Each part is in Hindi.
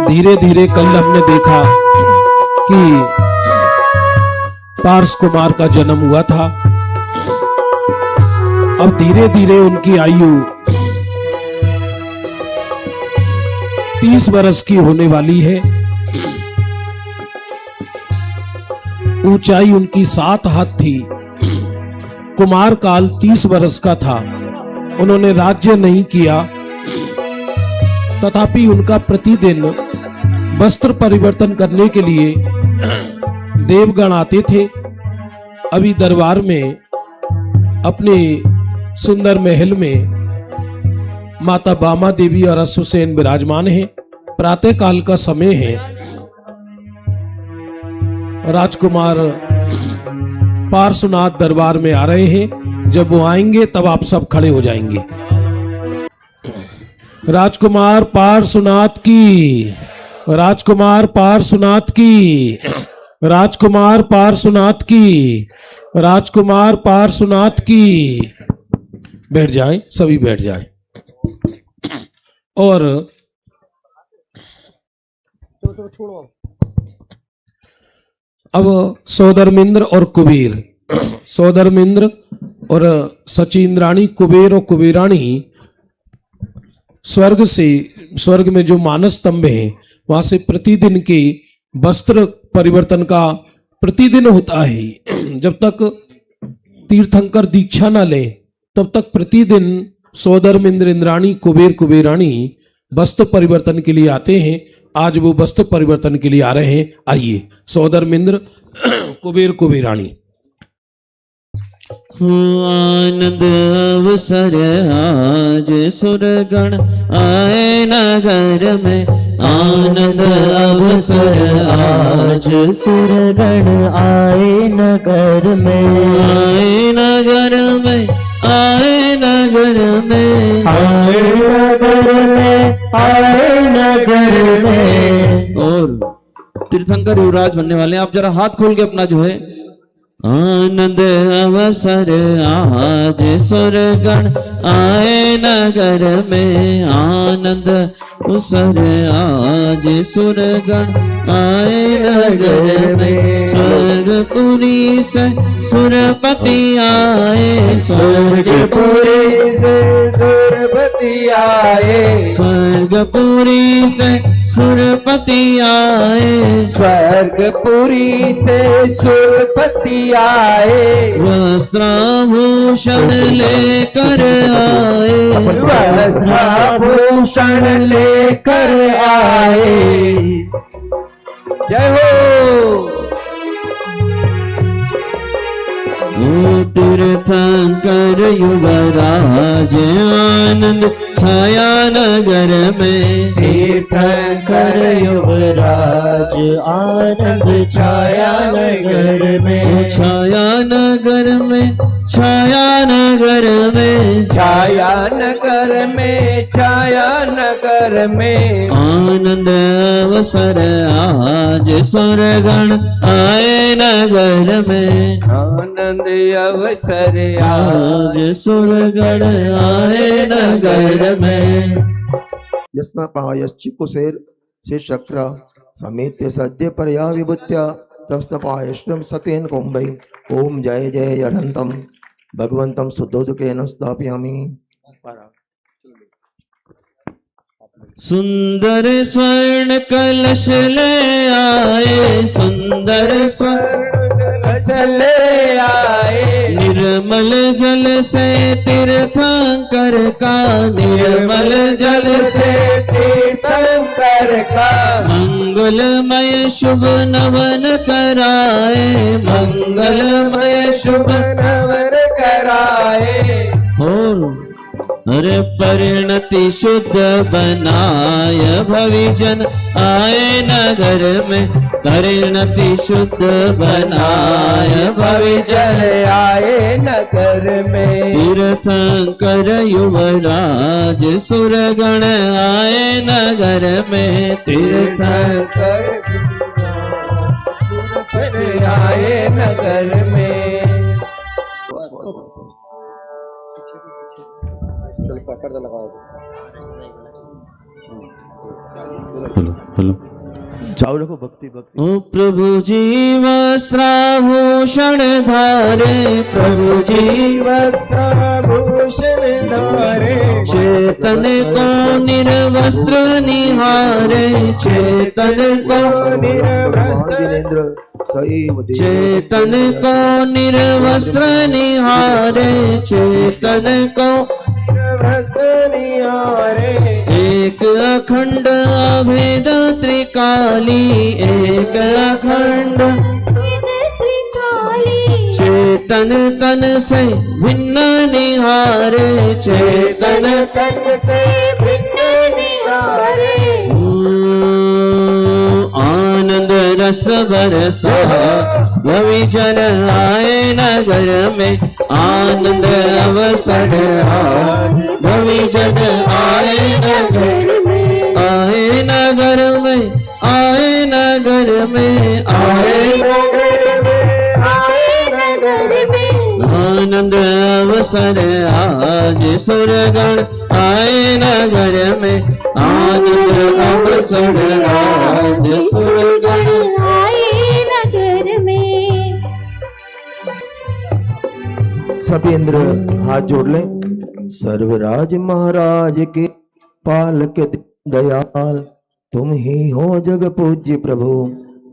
धीरे धीरे कल हमने देखा कि पार्स कुमार का जन्म हुआ था। अब धीरे धीरे उनकी आयु 30 वर्ष की होने वाली है। ऊंचाई उनकी 7 हाथ थी। कुमार काल 30 वर्ष का था। उन्होंने राज्य नहीं किया, तथापि उनका प्रतिदिन वस्त्र परिवर्तन करने के लिए देवगण आते थे। अभी दरबार में अपने सुंदर महल में माता बामा देवी और अश्वसेन विराजमान हैं। प्रातः काल का समय है। राजकुमार पार्श्वनाथ दरबार में आ रहे हैं। जब वो आएंगे तब आप सब खड़े हो जाएंगे। राजकुमार पार्श्वनाथ की, राजकुमार पार्श्वनाथ की, राजकुमार पार्श्वनाथ की, राजकुमार पार्श्वनाथ की। बैठ जाएं, सभी बैठ जाएं। और अब सौदरमिंद्र और कुबेर, सौदरमिंद्र और सचींद्राणी, कुबेर और कुबेराणी स्वर्ग में जो मानस स्तंभ है वहां से प्रतिदिन के वस्त्र परिवर्तन का प्रतिदिन होता है। जब तक तीर्थंकर दीक्षा न ले तब तक प्रतिदिन सौदरमिंद्र, इंद्राणी, कुबेर, कुबेराणी वस्त्र परिवर्तन के लिए आते हैं। आज वो वस्त्र परिवर्तन के लिए आ रहे हैं। आइए सौदरमिंद्र, कुबेर, कुबेराणी। आनंद अवसर आज सुरगण आए नगर में। आनंद अवसर आज सुरगण आए नगर में। आए नगर में, आए नगर में, आए नगर में, आए नगर में। और तीर्थंकर युवराज बनने वाले हैं। आप जरा हाथ खोल के अपना जो है आनंद अवसर आज सुरगण आए नगर में। आनंद अवसर आज सुरगण आए नगर में। स्वर्गपुरी से सुरपति आए, स्वर्गपुरी से सुरपति आए, स्वर्गपुरी से सुरपति आए, स्वर्गपुरी से सुरपति आए। वस्त्राभूषण लेकर आए, वस्त्राभूषण लेकर आए। जय हो। तीर्थंकर युवराज आनंद छाया नगर में। तीर्थंकर युवराज आनंद छाया नगर में। छाया नगर में, छाया नगर में, छाया नगर में, छाया नगर में। आनंद अवसर आज सुरगण आए नगर में। आनंद अवसर आज सुरगण आए नगर में। यस्नपायश्चिकुशेर से शक्र समेत्य सद्य पर्या विभूत्य तस्नपायश्रम सतेन कुंभै। ओम जय जय अरहंतम भगवंतम शुद्धोदकेन स्थापयामि। सुंदर स्वर्ण कलश ले आए, सुंदर स्वर्ण कलश ले आए। निर्मल जल से तीर्थंकर का, निर्मल जल से तीर्थंकर का। मंगलमय शुभ नवन कराए, मंगलमय शुभ नवन कराए। और अरे परिणति शुद्ध बनाय भविजन आए नगर में। परिणति शुद्ध बनाय भविजन आए नगर में। तीर्थंकर युवराज सुरगण आए नगर में। तीर्थंकर आए नगर में। पर्दा लगाओ। हेलो चालू रखो, भक्ति भक्ति। ओ प्रभु जी वस्त्राभूषण धारे, प्रभु जी वस्त्राभूषण धारे, चेतन को निर्वस्त्र निहारे, चेतन को जिनेन्द्र सैव देव। चेतन को निर्वस्त्र निहारे, चेतन को निहारे, एक अखंड अभेद त्रिकाली, एक अखंड चेतन तन से भिन्न निहारे, चेतन तन से भिन्न निहारे, आनंद रस बरसा रवि जन आए नगर में, आनंद अवसर रवि जन आए नगर में, आए नगर में, आए नगर में, आए नगर में, आए नगर में, आनंद अवसर आज सुरगण आए नगर में, आनंद अवसर आज सुरगण आए नगर में। सभी इंद्र हाथ जोड़ लें। सर्वराज महाराज के पालक दयाल, तुम ही हो जग पूज्य प्रभु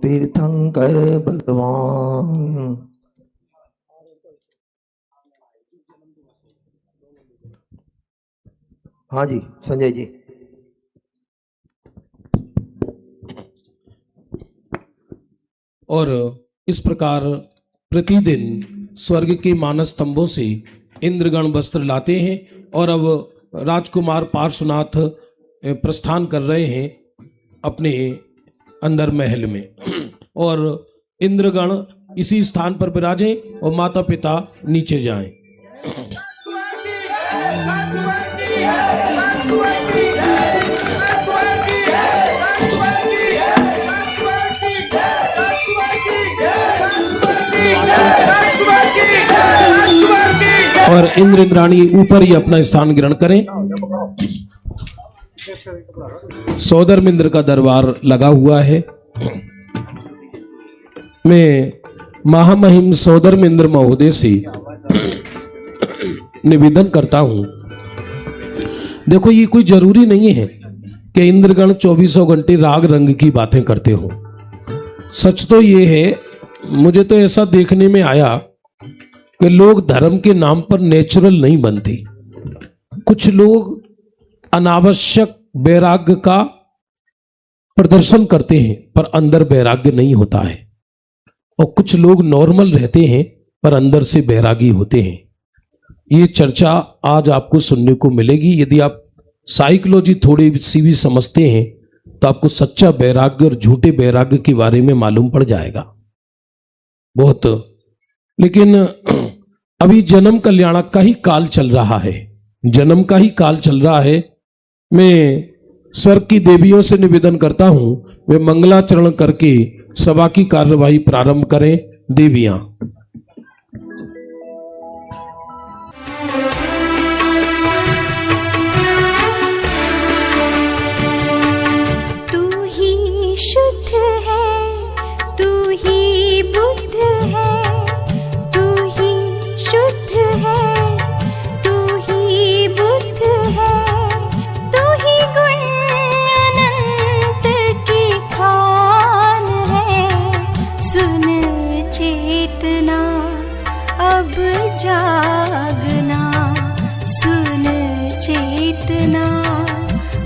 तीर्थंकर भगवान। हाँ जी संजय जी। और इस प्रकार प्रतिदिन स्वर्ग के मानस स्तंभों से इंद्रगण वस्त्र लाते हैं और अब राजकुमार पार्श्वनाथ प्रस्थान कर रहे हैं अपने अंदर महल में और इंद्रगण इसी स्थान पर विराजे और माता पिता नीचे जाएं। और इंद्र इंद्राणी ऊपर ही अपना स्थान ग्रहण करें। सौदर्मिंद्र का दरबार लगा हुआ है। मैं महामहिम सौदर्मिंद्र महोदय से निवेदन करता हूं, देखो ये कोई जरूरी नहीं है कि इंद्रगण 24 घंटे राग रंग की बातें करते हो। सच तो ये है, मुझे तो ऐसा देखने में आया कि लोग धर्म के नाम पर नेचुरल नहीं बनते। कुछ लोग अनावश्यक वैराग्य का प्रदर्शन करते हैं पर अंदर वैराग्य नहीं होता है, और कुछ लोग नॉर्मल रहते हैं पर अंदर से वैरागी होते हैं। ये चर्चा आज आपको सुनने को मिलेगी। यदि आप साइकोलॉजी थोड़ी सी भी समझते हैं तो आपको सच्चा वैराग्य और झूठे वैराग्य के बारे में मालूम पड़ जाएगा बहुत। लेकिन अभी जन्म कल्याणक का ही काल चल रहा है, जन्म का ही काल चल रहा है। मैं स्वर्ग की देवियों से निवेदन करता हूं वे मंगलाचरण करके सभा की कार्यवाही प्रारंभ करें। देवियां जागना, सुन चेतना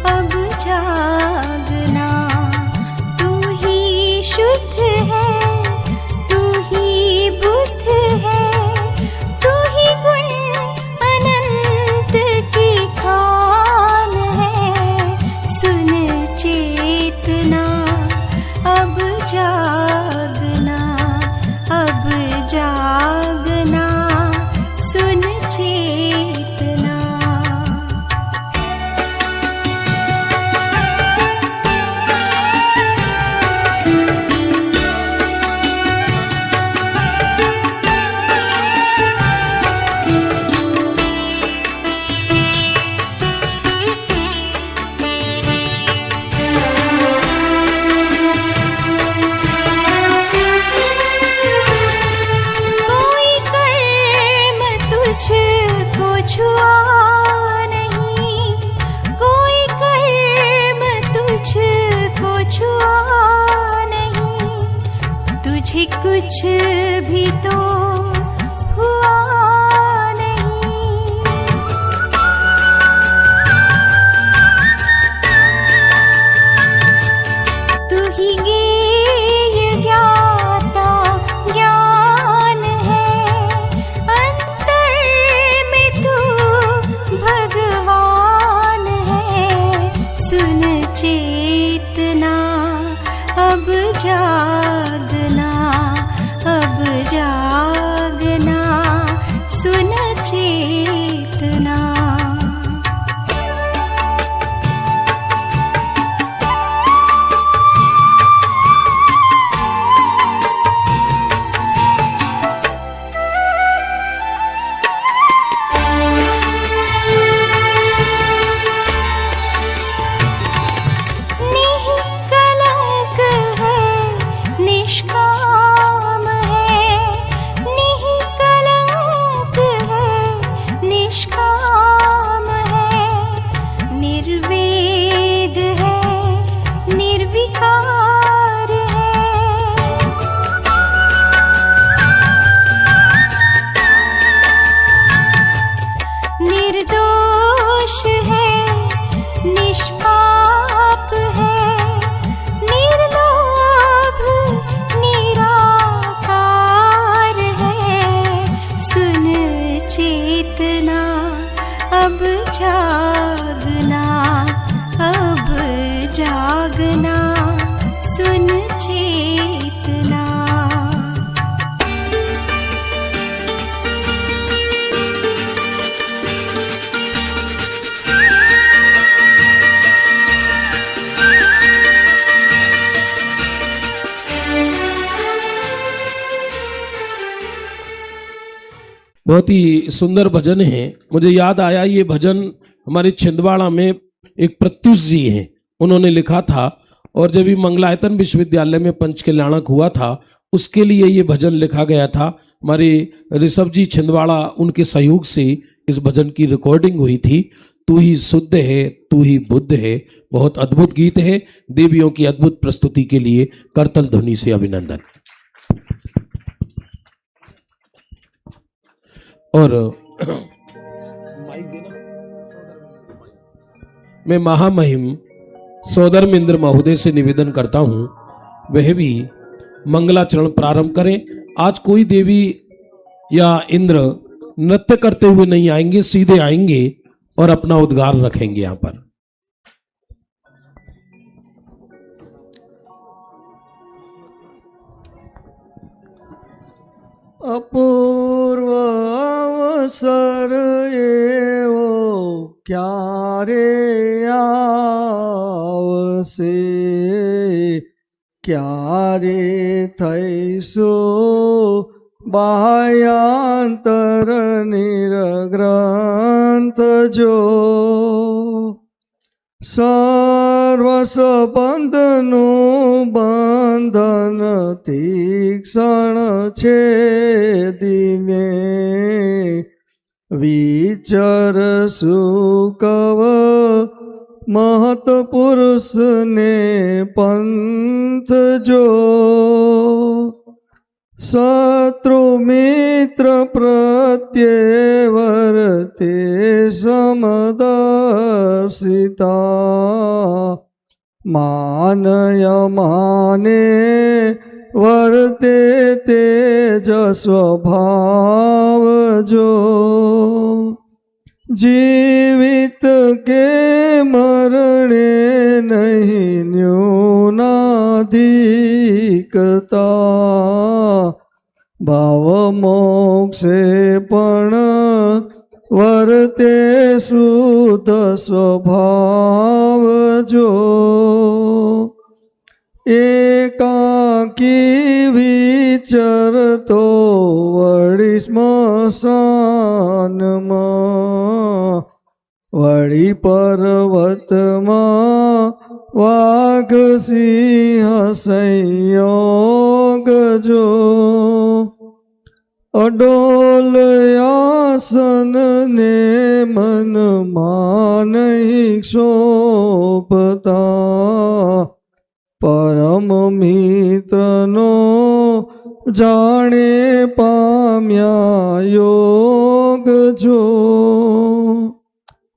अब जागना। तू ही शुद्ध है, तू ही बुद्ध है, तू ही गुण अनंत की खान है। सुन चेतना अब जागना, अब जागना, सुन चेतना। मुझे कुछ भी तो हुआ नहीं। तू ही ज्ञेय ज्ञाता ज्ञान है, अंतर में तू भगवान है। सुन चेतना अब जागना, अब जागना, सुन चेतना। निष्कलंक है, निष्काम है, निष्कलंक है, निष्काम है, निर्वेद है, निर्विकार है। निर्दोष है, निष्पाप है, निर्लोभ निराकार है। सुन चेतना अब जागना, अब जागना, सुन चेतना। बहुत ही सुंदर भजन है। मुझे याद आया ये भजन हमारे छिंदवाड़ा में एक प्रत्युष जी हैं, उन्होंने लिखा था। और जब भी मंगलायतन विश्वविद्यालय में पंच कल्याणक हुआ था उसके लिए ये भजन लिखा गया था। हमारे ऋषभ जी छिंदवाड़ा, उनके सहयोग से इस भजन की रिकॉर्डिंग हुई थी। तू ही शुद्ध है, तू ही बुद्ध है। बहुत अद्भुत गीत है। देवियों की अद्भुत प्रस्तुति के लिए करतल ध्वनि से अभिनंदन। और मैं महामहिम सौधर्मेंद्र महोदय से निवेदन करता हूं वह भी मंगलाचरण प्रारंभ करें। आज कोई देवी या इंद्र नृत्य करते हुए नहीं आएंगे, सीधे आएंगे और अपना उद्गार रखेंगे यहां पर। अपूर्व अवसर एवो क्यारे आवसे, क्यारे थैसो बाह्यांतर निरग्रंथ जो। सर्वसबंधनु बंधन तीक्षण छेदिने, विचर सुकव महत्पुरुष ने पंथ जो। शत्रु मित्र प्रत्यवर्ते समदर्शिता, मानय माने वर्ते तेज स्वभाव जो। जीवित के मरणे नहीं न्यूनाधिकता, भाव मोक्षे पण वर्ते शुद्ध स्वभाव जो। एकाकी विचरतो वळी स्मशानमा, वळी पर्वतमा वाघ सिंह संयोग जो। अडोल आसन ने मन मानई शोभता, परम मित्रनो જાણે પામ્યા યોગ જો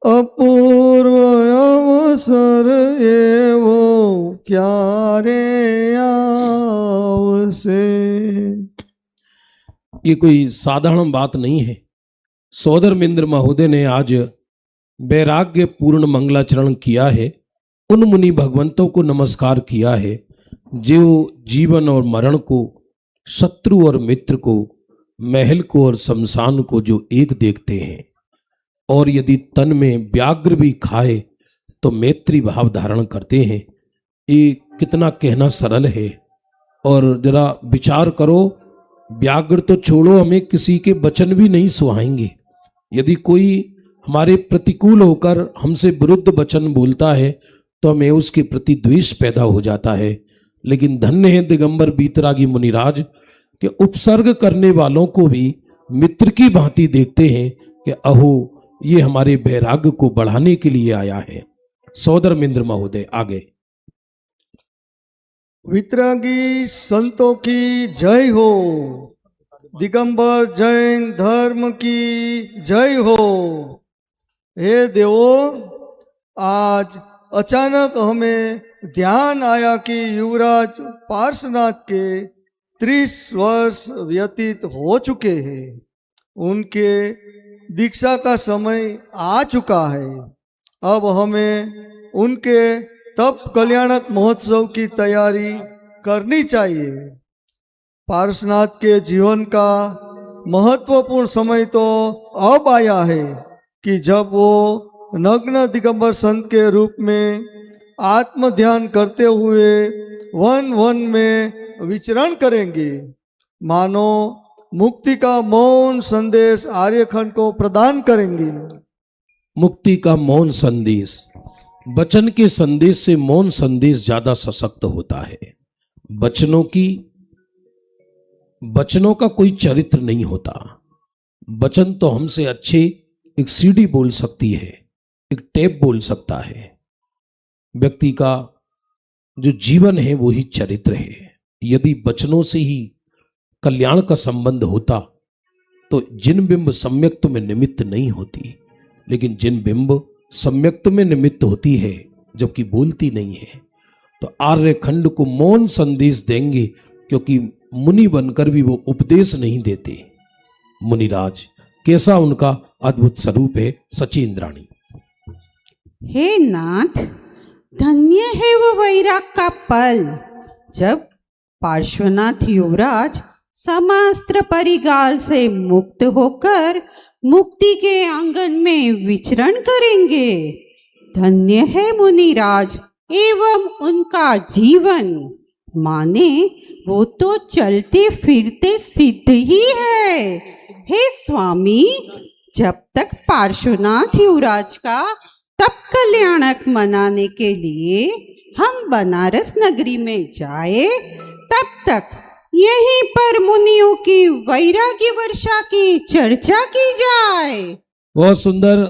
અપૂર્વ અવસર એવો ક્યારે આવશે. ये कोई साधारण बात नहीं है. सौदरमिंद्र महोदय ने आज वैराग्य पूर्ण मंगलाचरण किया है. उन मुनि भगवंतों को नमस्कार किया है जो जीवन और मरण को, शत्रु और मित्र को, महल को और शमशान को जो एक देखते हैं, और यदि तन में व्याघ्र भी खाए तो मैत्री भाव धारण करते हैं. ये कितना कहना सरल है. और जरा विचार करो, व्याघ्र तो छोड़ो, हमें किसी के वचन भी नहीं सुहाएंगे. यदि कोई हमारे प्रतिकूल होकर हमसे विरुद्ध वचन बोलता है तो हमें उसके प्रति द्वेष पैदा हो जाता है. लेकिन धन्य है दिगंबर बीतरागी मुनिराज के उपसर्ग करने वालों को भी मित्र की भांति देखते हैं कि अहो, ये हमारे वैराग्य को बढ़ाने के लिए आया है. सौदरमिंद्र महोदय आगे. वितरागी संतों की जय हो. दिगंबर जैन धर्म की जय हो. हे देवो, आज अचानक हमें ध्यान आया कि युवराज पार्श्वनाथ के 30 वर्ष व्यतीत हो चुके हैं. उनके दीक्षा का समय आ चुका है. अब हमें उनके तप कल्याणक महोत्सव की तैयारी करनी चाहिए. पार्श्वनाथ के जीवन का महत्वपूर्ण समय तो अब आया है कि जब वो नग्न दिगंबर संत के रूप में आत्म ध्यान करते हुए वन वन में विचरण करेंगे. मानो मुक्ति का मौन संदेश आर्यखंड को प्रदान करेंगे. मुक्ति का मौन संदेश, वचन के संदेश से मौन संदेश ज्यादा सशक्त होता है. वचनों का कोई चरित्र नहीं होता. वचन तो हमसे अच्छे एक सीडी बोल सकती है, एक टेप बोल सकता है. व्यक्ति का जो जीवन है वो ही चरित्र है. यदि वचनों से ही कल्याण का संबंध होता तो जिन बिंब सम्यक्त में निमित्त नहीं होती, लेकिन जिन बिंब सम्यक्त में निमित्त होती है जबकि बोलती नहीं है, तो आर्यखंड को मौन संदेश देंगे, क्योंकि मुनि बनकर भी वो उपदेश नहीं देते. मुनिराज, कैसा उनका अद्भुत स्वरूप है. सचींद्राणी. हे नाथ, धन्य है वो वैराग का पल जब पार्श्वनाथ युवराज समास्त्र परिगाल से मुक्त होकर मुक्ति के आंगन में विचरण करेंगे. धन्य है मुनिराज एवं उनका जीवन. माने वो तो चलते फिरते सिद्ध ही है. हे स्वामी, जब तक पार्श्वनाथ युवराज का तप कल्याणक मनाने के लिए हम बनारस नगरी में जाए, तब तक यहीं पर मुनियों की वैराग्य वर्षा की चर्चा की जाए. बहुत सुंदर.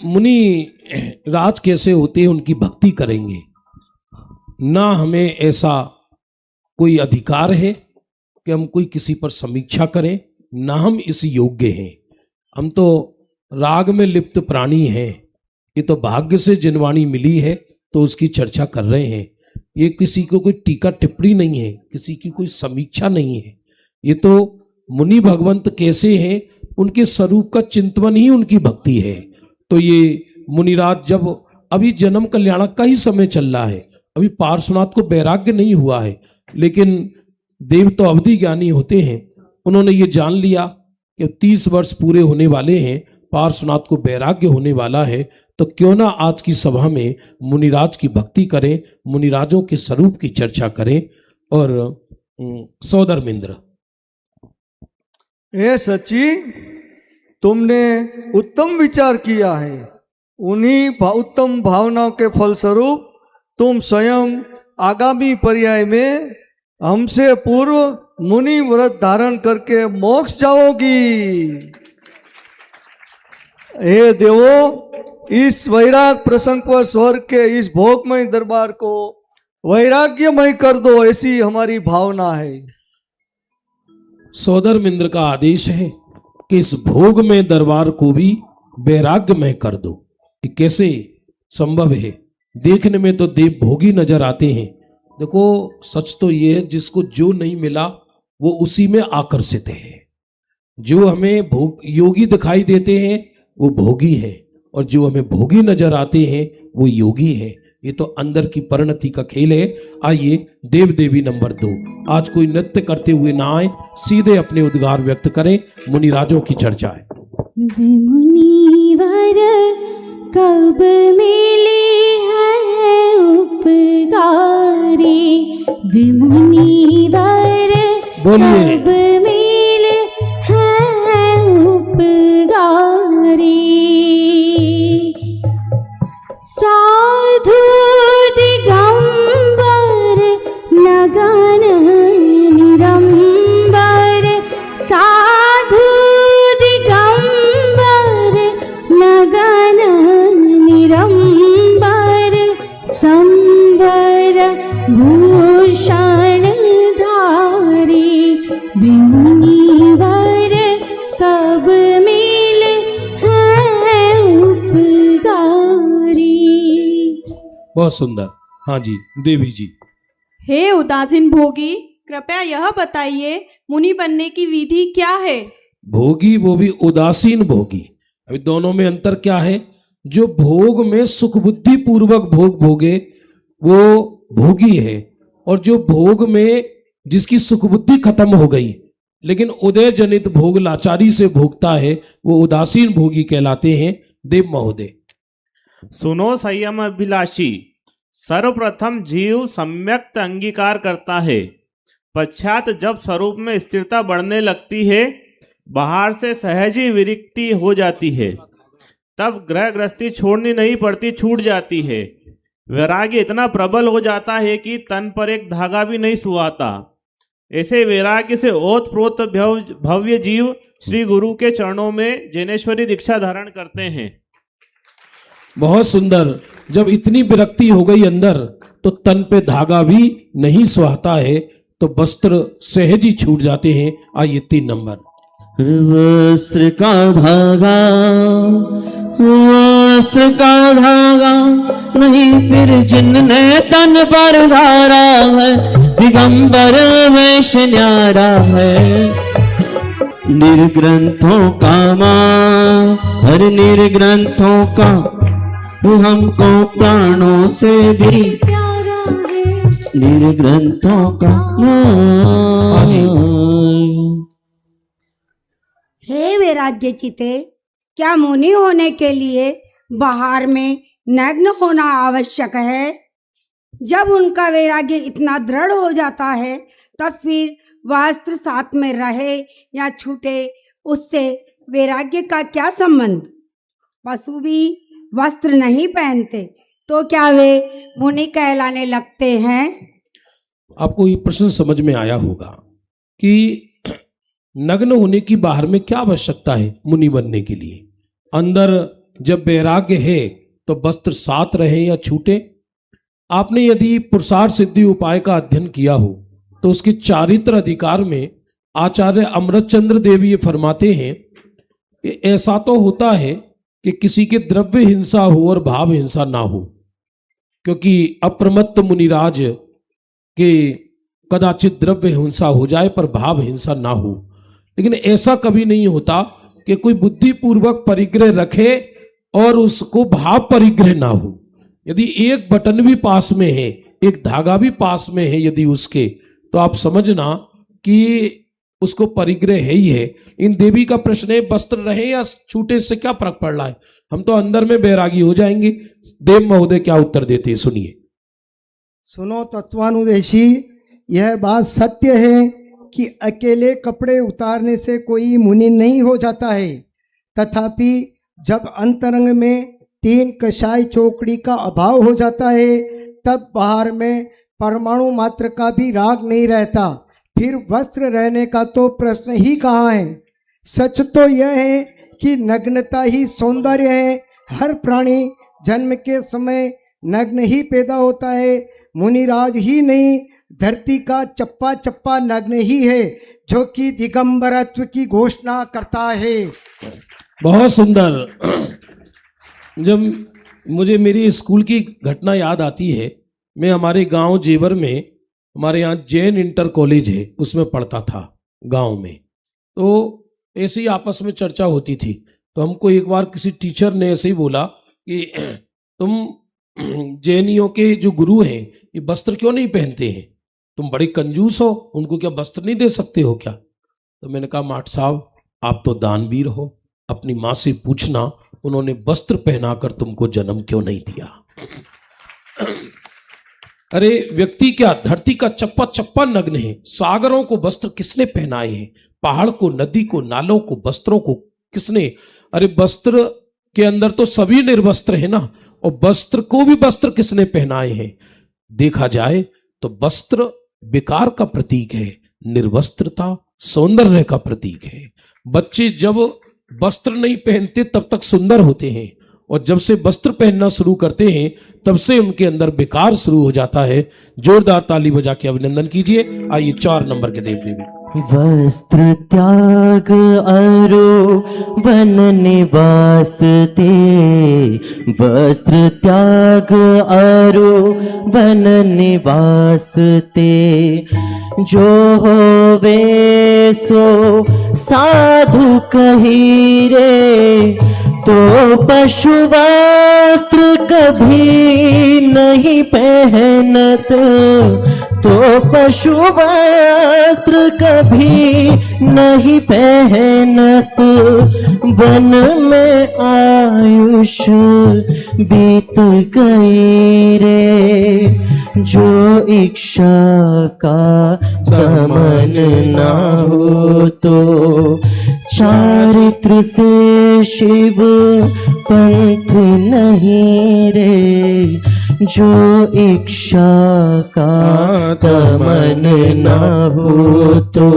मुनि राज कैसे होते हैं, उनकी भक्ति करेंगे. ना हमें ऐसा कोई अधिकार है कि हम कोई किसी पर समीक्षा करें, ना हम इस योग्य हैं. हम तो राग में लिप्त प्राणी हैं. ये तो भाग्य से जिनवाणी मिली है तो उसकी चर्चा कर रहे हैं. ये किसी को कोई टीका टिप्पणी नहीं है, किसी की कोई समीक्षा नहीं है. ये तो मुनि भगवंत कैसे हैं, उनके स्वरूप का चिंतन ही उनकी भक्ति है. तो ये मुनिराज, जब अभी जन्म कल्याणक का ही समय चल रहा है, अभी पार्श्वनाथ को वैराग्य नहीं हुआ है, लेकिन देव तो अवधि ज्ञानी होते हैं. उन्होंने ये जान लिया कि 30 वर्ष पूरे होने वाले हैं, पार्श्वनाथ को वैराग्य होने वाला है, तो क्यों ना आज की सभा में मुनिराज की भक्ति करें, मुनिराजों के स्वरूप की चर्चा करें. और सौदरमिंद्र. हे सची, तुमने उत्तम विचार किया है. उन्हीं उत्तम भावनाओं के फलस्वरूप तुम स्वयं आगामी पर्याय में हमसे पूर्व मुनि व्रत धारण करके मोक्ष जाओगी. हे देवो, इस वैराग प्रसंग पर स्वर्ग के इस भोगमय दरबार को वैराग्यमय कर दो, ऐसी हमारी भावना है. सौधर्मेंद्र का आदेश है कि इस भोग में दरबार को भी वैराग्यमय कर दो। ये कैसे संभव है? देखने में तो देव भोगी नजर आते हैं। देखो, सच तो ये है, जिसको जो नहीं मिला वो उसी में आकर्षित है। जो हमें भोग योगी दिखाई देते हैं वो भोगी है, और जो हमें भोगी नजर आते हैं वो योगी है। ये तो अंदर की परिणति का खेल है। आइए देव देवी नंबर 2। आज कोई नृत्य करते हुए ना आए, सीधे अपने उद्गार व्यक्त करें। मुनिराजों की चर्चा है। मुनिवर कब मिली है उपकारी, विमुनिवर बोलिए। कब मिले है उपकारी, साधु दिगंबर नगन निरंबर, साधु दिगंबर नगन निरंबर, संवर भूषण धारी, विमुनिवर कब मिले हैं उपकारी। बहुत सुंदर। हाँ जी देवी जी। हे उदासीन भोगी, कृपया यह बताइए मुनि बनने की विधि क्या है? भोगी वो भी उदासीन भोगी। अभी दोनों में अंतर क्या है? जो भोग में सुख बुद्धि पूर्वक भोग भोगे वो भोगी है, और जो भोग में जिसकी सुख बुद्धि खत्म हो गई लेकिन उदय जनित भोग लाचारी से भोगता है वो उदासीन भोगी कहलाते हैं। देव महोदय। सुनो संयम अभिलाषी, सर्वप्रथम जीव सम्यक्त अंगीकार करता है, पश्चात जब स्वरूप में स्थिरता बढ़ने लगती है, बाहर से सहज ही विरक्ति हो जाती है, तब ग्रह गृहस्थी छोड़नी नहीं पड़ती, छूट जाती है। वैराग्य इतना प्रबल हो जाता है कि तन पर एक धागा भी नहीं सुहाता। ऐसे वैराग्य से ओतप्रोत भव्य जीव श्री गुरु के चरणों में जैनेश्वरी दीक्षा धारण करते हैं। बहुत सुंदर। जब इतनी विरक्ति हो गई अंदर तो तन पे धागा भी नहीं सुहाता है, तो वस्त्र सहज ही छूट जाते हैं। आइए 3 नंबर। वस्त्र का धागा, वस्त्र का धागा नहीं फिर जिनने तन पर धारा है, दिगंबर वेश न्यारा है। निर्ग्रंथों का मां, हर निर्ग्रंथों का वो हमको प्राणों से भी प्यारा है, निर्ग्रंथों का हे वैराग्य चिते, क्या मुनि होने के लिए बाहर में नग्न होना आवश्यक है? जब उनका वैराग्य इतना दृढ़ हो जाता है तब फिर वस्त्र साथ में रहे या छूटे उससे वैराग्य का क्या संबंध? पशु भी वस्त्र नहीं पहनते तो क्या वे मुनि कहलाने लगते हैं? आपको ये प्रश्न समझ में आया होगा कि नग्न होने की बाहर में क्या आवश्यकता है मुनि बनने के लिए। अंदर जब वैराग्य है तो वस्त्र साथ रहे या छूटे। आपने यदि पुरुषार्थ सिद्धि उपाय का अध्ययन किया हो तो उसके चारित्र अधिकार में आचार्य अमृतचंद्र देव ये फरमाते हैं कि ऐसा तो होता है कि किसी के द्रव्य हिंसा हो और भाव हिंसा ना हो, क्योंकि अप्रमत्त मुनिराज के कदाचित द्रव्य हिंसा हो जाए पर भाव हिंसा ना हो। लेकिन ऐसा कभी नहीं होता कि कोई बुद्धिपूर्वक परिग्रह रखे और उसको भाव परिग्रह ना हो। यदि एक बटन भी पास में है, एक धागा भी पास में है यदि उसके, तो आप समझना कि उसको परिग्रह है ही है। इन देवी का प्रश्न है वस्त्र रहे या छूटे से क्या फर्क पड़ रहा है, हम तो अंदर में बैरागी हो जाएंगे। देव महोदय क्या उत्तर देते हैं सुनिए। सुनो तत्वानुदेशी, यह बात सत्य है कि अकेले कपड़े उतारने से कोई मुनि नहीं हो जाता है, तथापि जब अंतरंग में 3 कषाय चौकड़ी का अभाव हो जाता है तब बाहर में परमाणु मात्र का भी राग नहीं रहता, फिर वस्त्र रहने का तो प्रश्न ही कहाँ है। सच तो यह है कि नग्नता ही सौंदर्य है। हर प्राणी जन्म के समय नग्न ही पैदा होता है। मुनिराज ही नहीं, धरती का चप्पा चप्पा नग्न ही है। जो कि दिगंबरत्व की घोषणा करता है। बहुत सुंदर। जब मुझे मेरी स्कूल की घटना याद आती है, मैं हमारे गांव जेवर में, हमारे यहाँ जैन इंटर कॉलेज है, उसमें पढ़ता था गांव में। तो ऐसे ही आपस में चर्चा होती थी, तो हमको एक बार किसी टीचर ने ऐसे ही बोला कि तुम जैनियों के जो गुरु हैं ये वस्त्र क्यों नहीं पहनते हैं, तुम बड़े कंजूस हो, उनको क्या वस्त्र नहीं दे सकते हो क्या? तो मैंने कहा माठ साहब आप तो दानवीर हो, अपनी माँ से पूछना उन्होंने वस्त्र पहनाकर तुमको जन्म क्यों नहीं दिया। अरे व्यक्ति क्या धरती का चप्पा चप्पा नग्न है, सागरों को वस्त्र किसने पहनाए हैं, पहाड़ को, नदी को, नालों को, वस्त्रों को किसने? अरे वस्त्र के अंदर तो सभी निर्वस्त्र है ना, और वस्त्र को भी वस्त्र किसने पहनाए हैं? देखा जाए तो वस्त्र विकार का प्रतीक है, निर्वस्त्रता सौंदर्य का प्रतीक है। बच्चे जब वस्त्र नहीं पहनते तब तक सुंदर होते हैं, और जब से वस्त्र पहनना शुरू करते हैं तब से उनके अंदर विकार शुरू हो जाता है। जोरदार ताली बजा के अभिनंदन कीजिए। आइए 4 नंबर के देव देवी। वस्त्र त्याग अरो वन निवास ते, वस्त्र त्याग अरो वन निवास ते, जो होवे सो साधु कही रे, तो पशु वस्त्र कभी नहीं पहनत, तो पशु वस्त्र कभी नहीं पहनत, वन में आयुष बीत गई रे, जो इच्छा का दमन ना हो तो, चारित्र से शिव पंथ नहीं रे, जो इच्छा का दमन ना हो तो।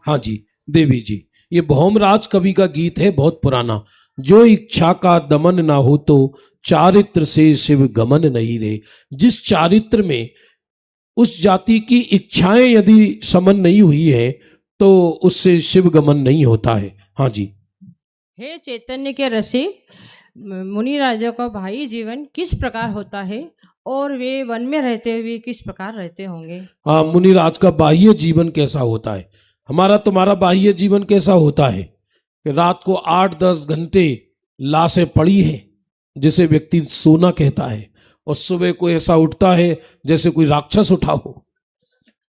हाँ जी देवी जी, ये भौमराज कवि का गीत है, बहुत पुराना। जो इच्छा का दमन ना हो तो, चारित्र से शिव गमन नहीं रे। जिस चारित्र में उस जाति की इच्छाएं यदि समन नहीं हुई है तो उससे शिव गमन नहीं होता है। हाँ जी। हे चैतन्य के रसे, मुनि राजा का भाई जीवन किस प्रकार होता है और वे वन में रहते हुए किस प्रकार रहते होंगे? हाँ, मुनि राज का बाह्य जीवन कैसा होता है, हमारा तुम्हारा बाह्य जीवन कैसा होता है कि रात को 8-10 घंटे लाशें पड़ी हैं जिसे व्यक्ति सोना कहता है, और सुबह को ऐसा उठता है जैसे कोई राक्षस उठा हो,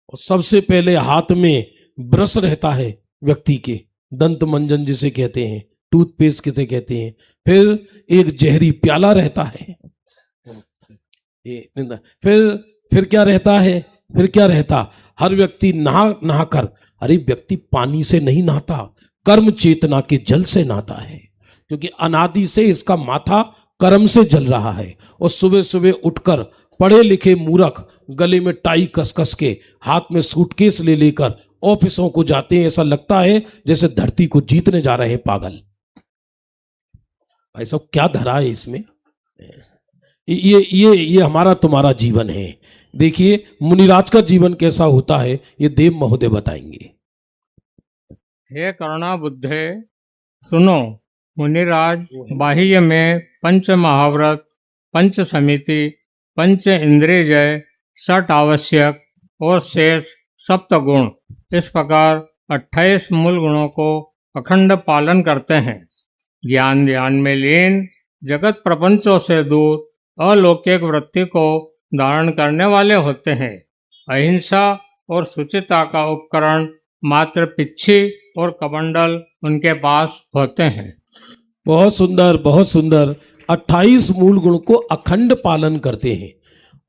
और सबसे पहले हाथ में ब्रश रहता है व्यक्ति के, दंत मंजन जिसे कहते हैं, टूथपेस्ट किसे कहते हैं, फिर एक जहरी प्याला रहता है, फिर क्या रहता है, फिर क्या रहता, हर व्यक्ति नहा कर, अरे व्यक्ति पानी से नहीं नहाता, कर्म चेतना के जल से नहाता है, क्योंकि अनादि से इसका माथा कर्म से जल रहा है। और सुबह सुबह उठकर पढ़े लिखे मूर्ख गले में टाई कस कस के, हाथ में सूटकेस ले लेकर ऑफिसों को जाते हैं, ऐसा लगता है जैसे धरती को जीतने जा रहे हैं पागल। भाई साहब क्या धरा है इसमें? ये हमारा तुम्हारा जीवन है। देखिए मुनिराज का जीवन कैसा होता है ये देव महोदय बताएंगे। हे करुणा बुद्धे सुनो, मुनिराज बाह्य में पंच महाव्रत, पंच समिति, पंच इंद्रिय जय, षट आवश्यक और शेष सप्त गुण, इस प्रकार 28 मूल गुणों को अखंड पालन करते हैं। ज्ञान ध्यान में लीन, जगत प्रपंचों से दूर, अलौकिक वृत्ति को धारण करने वाले होते हैं। अहिंसा और सुचिता का उपकरण मात्र पिच्छी और कमंडल उनके पास होते हैं। बहुत सुंदर, बहुत सुंदर। 28 मूल गुण को अखंड पालन करते हैं,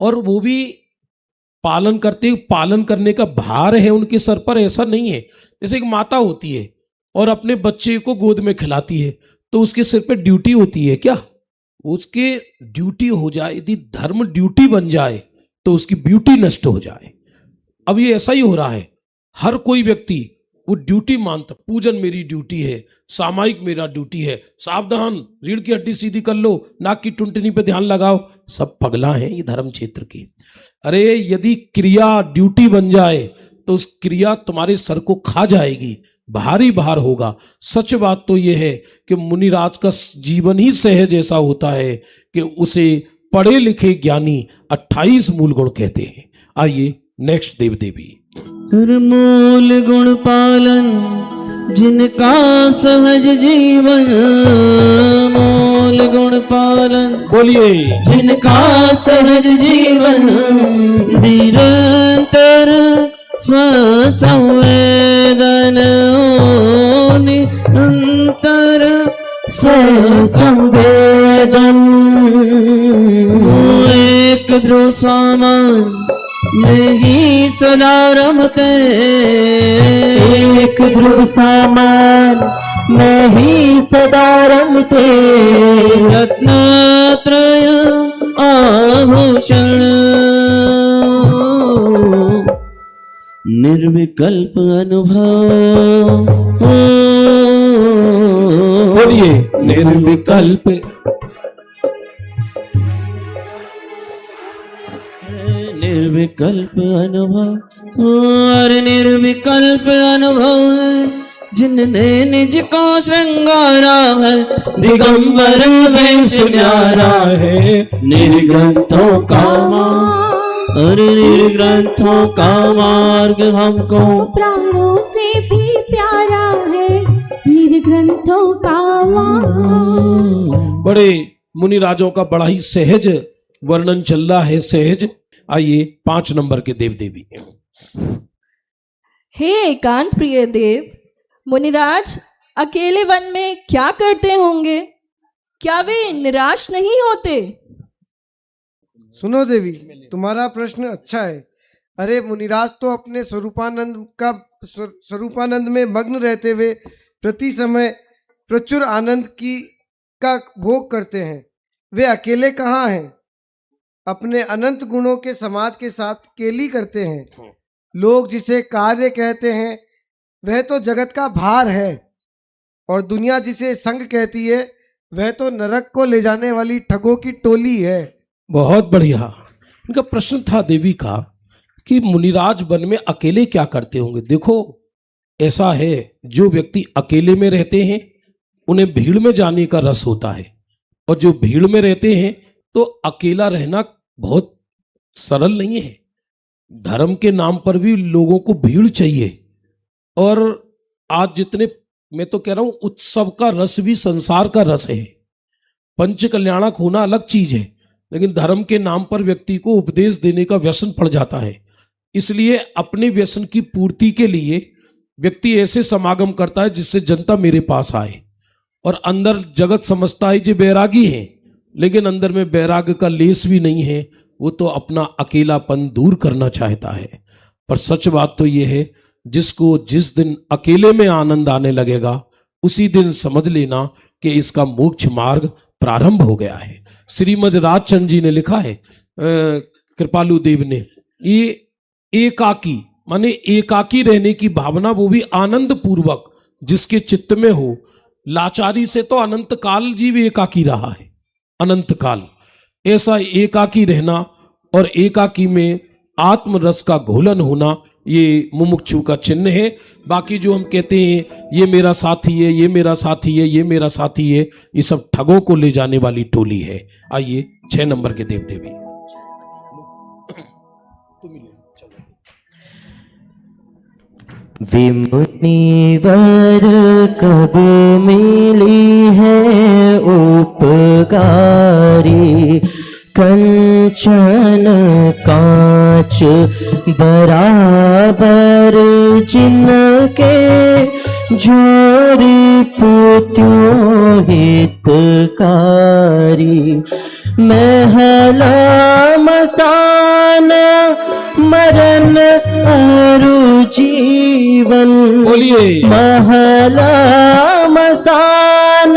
और वो भी पालन करते, पालन करने का भार है उनके सर पर, ऐसा नहीं है। जैसे एक माता होती है और अपने बच्चे को गोद में खिलाती है, तो उसके सिर पे ड्यूटी होती है क्या? उसके ड्यूटी हो जाए, यदि धर्म ड्यूटी बन जाए तो उसकी ब्यूटी नष्ट हो जाए। अब ये ऐसा ही हो रहा है, हर कोई व्यक्ति वो ड्यूटी मानता, पूजन मेरी ड्यूटी है, सामायिक मेरा ड्यूटी है, सावधान रीढ़ की हड्डी सीधी कर लो, नाक की टुंटनी पे ध्यान लगाओ, सब पगला है ये धर्म क्षेत्र की। अरे यदि क्रिया ड्यूटी बन जाए तो उस क्रिया तुम्हारे सर को खा जाएगी, भारी भार होगा। सच बात तो यह है कि मुनिराज का जीवन ही सहज ऐसा होता है कि उसे पढ़े लिखे ज्ञानी 28 मूल गुण कहते हैं। आइए नेक्स्ट देव देवी। मूल गुण पालन जिनका सहज जीवन, मूल गुण पालन बोलिए। जिनका सहज जीवन, निरंतर संवेदन, निरंतर संवेदन, एक ध्रुव सामान में ही सदा रमते, एक ध्रुव सामान में ही सदा रमते, रत्नत्रय आभूषण, निर्विकल्प अनुभव, बोलिए निर्विकल्प, निर्विकल्प अनुभव और निर्विकल्प अनुभव, जिनने निज को श्रृंगारा है, दिगंबर वेश न्यारा है, निर्ग्रंथों का और निर्ग्रंथों का मार्ग हमको प्राणों से भी प्यारा है, निर्ग्रंथों का मार्ग। बड़े मुनिराजों का बड़ा ही सहज वर्णन चल रहा है, सहज। आइए 5 नंबर के देव देवी। हे एकांत प्रिय देव, मुनिराज अकेले वन में क्या करते होंगे? क्या वे निराश नहीं होते? सुनो देवी, तुम्हारा प्रश्न अच्छा है। अरे मुनिराज तो अपने स्वरूपानंद में मग्न रहते हुए प्रति समय प्रचुर आनंद का भोग करते हैं। वे अकेले कहाँ हैं? अपने अनंत गुणों के समाज के साथ केली करते हैं। लोग जिसे कार्य कहते हैं वह तो जगत का भार है, और दुनिया जिसे संग कहती है वह तो नरक को ले जाने वाली ठगों की टोली है। बहुत बढ़िया। इनका प्रश्न था देवी का कि मुनिराज वन में अकेले क्या करते होंगे। देखो ऐसा है, जो व्यक्ति अकेले में रहते हैं उन्हें भीड़ में जाने का रस होता है, और जो भीड़ में रहते हैं तो अकेला रहना बहुत सरल नहीं है। धर्म के नाम पर भी लोगों को भीड़ चाहिए, और आज जितने, मैं तो कह रहा हूं, उत्सव का रस भी संसार का रस है। पंच कल्याणक होना अलग चीज है, लेकिन धर्म के नाम पर व्यक्ति को उपदेश देने का व्यसन पड़ जाता है। इसलिए अपने व्यसन की पूर्ति के लिए व्यक्ति ऐसे समागम करता है जिससे जनता मेरे पास आए, और अंदर जगत समझता है जो बैरागी है, लेकिन अंदर में बैराग का लेस भी नहीं है। वो तो अपना अकेलापन दूर करना चाहता है। पर सच बात तो ये है, जिसको जिस दिन अकेले में आनंद आने लगेगा उसी दिन समझ लेना कि इसका मोक्ष मार्ग प्रारंभ हो गया है। श्रीमद राजचंद्र जी ने लिखा है, कृपालु देव ने, ये एकाकी माने एकाकी रहने की भावना, वो भी आनंद पूर्वक जिसके चित्त में हो। लाचारी से तो अनंत काल जीव एकाकी रहा है, अनंत काल। ऐसा एकाकी रहना और एकाकी में आत्मरस का घोलन होना, ये मुमुक्षु का चिन्ह है। बाकी जो हम कहते हैं ये मेरा साथी है, ये मेरा साथी है, ये मेरा साथी है, ये सब ठगों को ले जाने वाली टोली है। आइए 6 नंबर के देव देवी। विमुनिवर कब मिली है उपकारी, कंचन कांच बराबर जिनके, जोड़ी पुत्यों हितकारी। महला मसान मरण अरु जीवन, बोलिए। महला मसान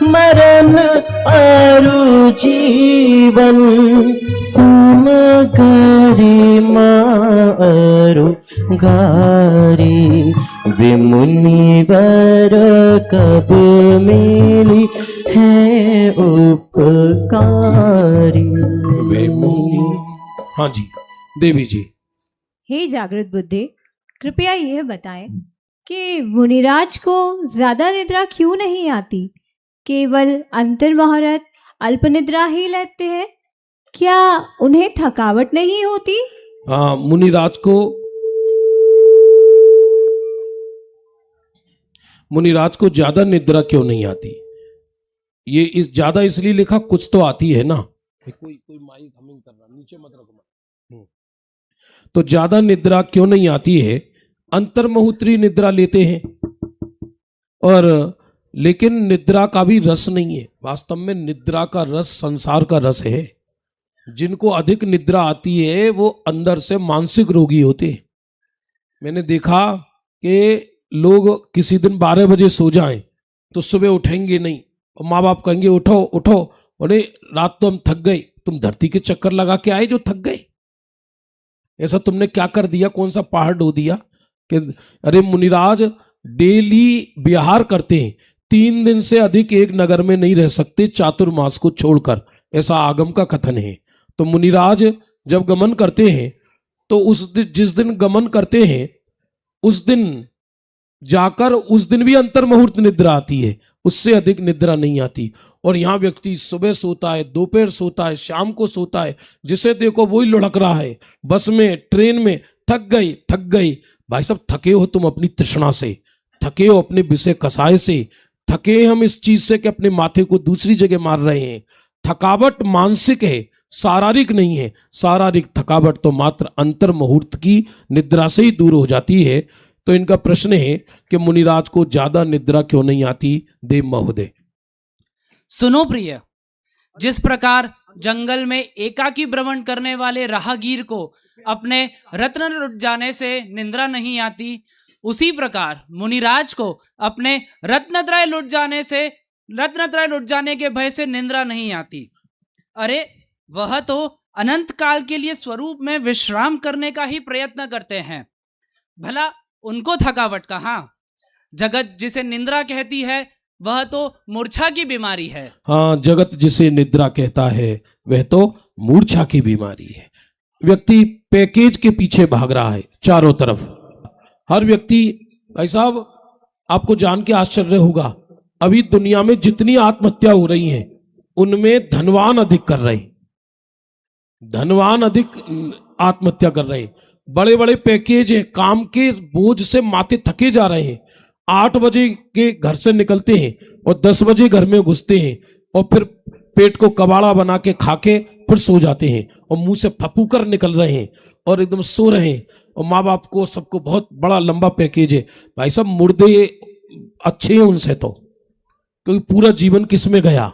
मरण अरु जीवन, समगरिमा अरु गारी। विमुनिवर कब मिली है उपकारी। वे मुनि। हाँ जी देवी जी। हे जागृत बुद्धि, कृपया यह बताएं कि मुनिराज को ज्यादा निद्रा क्यों नहीं आती? केवल अंतर्मुहूर्त अल्प निद्रा ही लेते हैं, क्या उन्हें थकावट नहीं होती? हाँ, मुनिराज को ज्यादा निद्रा क्यों नहीं आती? ये इस ज्यादा इसलिए लिखा, कुछ तो आती है ना। कोई माइक हमिंग कर रहा, नीचे मत रखो। तो ज्यादा निद्रा क्यों नहीं आती है? अंतर्मुहूर्ती निद्रा लेते हैं, और लेकिन निद्रा का भी रस नहीं है। वास्तव में निद्रा का रस संसार का रस है। जिनको अधिक निद्रा आती है वो अंदर से मानसिक रोगी होते हैं। मैंने देखा कि लोग किसी दिन 12 बजे सो जाएं तो सुबह उठेंगे नहीं, और माँ बाप कहेंगे उठो उठो, अरे रात तो हम थक गए। तुम धरती के चक्कर लगा के आए जो थक गए? ऐसा तुमने क्या कर दिया? कौन सा पहाड़ ढो दिया? कि अरे मुनिराज डेली विहार करते हैं, 3 दिन से अधिक एक नगर में नहीं रह सकते चातुर्मास को छोड़कर, ऐसा आगम का कथन है। तो मुनिराज जब गमन करते हैं तो जिस दिन गमन करते हैं उस दिन जाकर उस दिन भी अंतर्मुहूर्त निद्रा आती है, उससे अधिक निद्रा नहीं आती। और यहाँ व्यक्ति सुबह सोता है, दोपहर सोता है, शाम को सोता है, जिसे देखो वही लुढ़क रहा है। बस में, ट्रेन में, थक गई। भाई साहब, थके हो तुम अपनी तृष्णा से, थके हो अपने विषय कसाय से, थके हम इस चीज से कि अपने माथे को दूसरी जगह मार रहे हैं। थकावट मानसिक है, शारीरिक नहीं है। शारीरिक थकावट तो मात्र अंतर मुहूर्त की निद्रा से ही दूर हो जाती है। तो इनका प्रश्न है कि मुनिराज को ज्यादा निद्रा क्यों नहीं आती? देव महोदय। सुनो प्रिय, जिस प्रकार जंगल में एकाकी भ्रमण करने वाले राहगीर को अपने रत्न लुट जाने से निद्रा नहीं आती, उसी प्रकार मुनिराज को अपने रत्नत्रय लुट जाने के भय से निद्रा नहीं आती। अरे वह तो अनंत काल के लिए स्वरूप में विश्राम करने का ही प्रयत्न करते हैं, भला उनको थकावट कहाँ? जगत जिसे निद्रा कहती है वह तो मूर्छा की बीमारी है। हाँ, जगत जिसे निद्रा कहता है वह तो मूर्छा की बीमारी है। व्यक्ति पैकेज के पीछे भाग रहा है चारों तरफ। हर व्यक्ति, भाई साहब आपको जान के आश्चर्य होगा, अभी दुनिया में जितनी आत्महत्या हो रही हैं उनमें धनवान अधिक कर रहे हैं, धनवान अधिक आत्महत्या कर रहे हैं। बड़े बड़े पैकेज है, काम के बोझ से माथे थके जा रहे हैं। 8 बजे के घर से निकलते हैं और 10 बजे घर में घुसते हैं, और फिर पेट को कबाड़ा बना के खा के फिर सो जाते हैं, और मुंह से फपू कर निकल रहे हैं और एकदम सो रहे हैं। और माँ बाप को सबको बहुत बड़ा लंबा पैकेज है। भाई साहब, मुर्दे अच्छे हैं उनसे तो, क्योंकि पूरा जीवन किस में गया?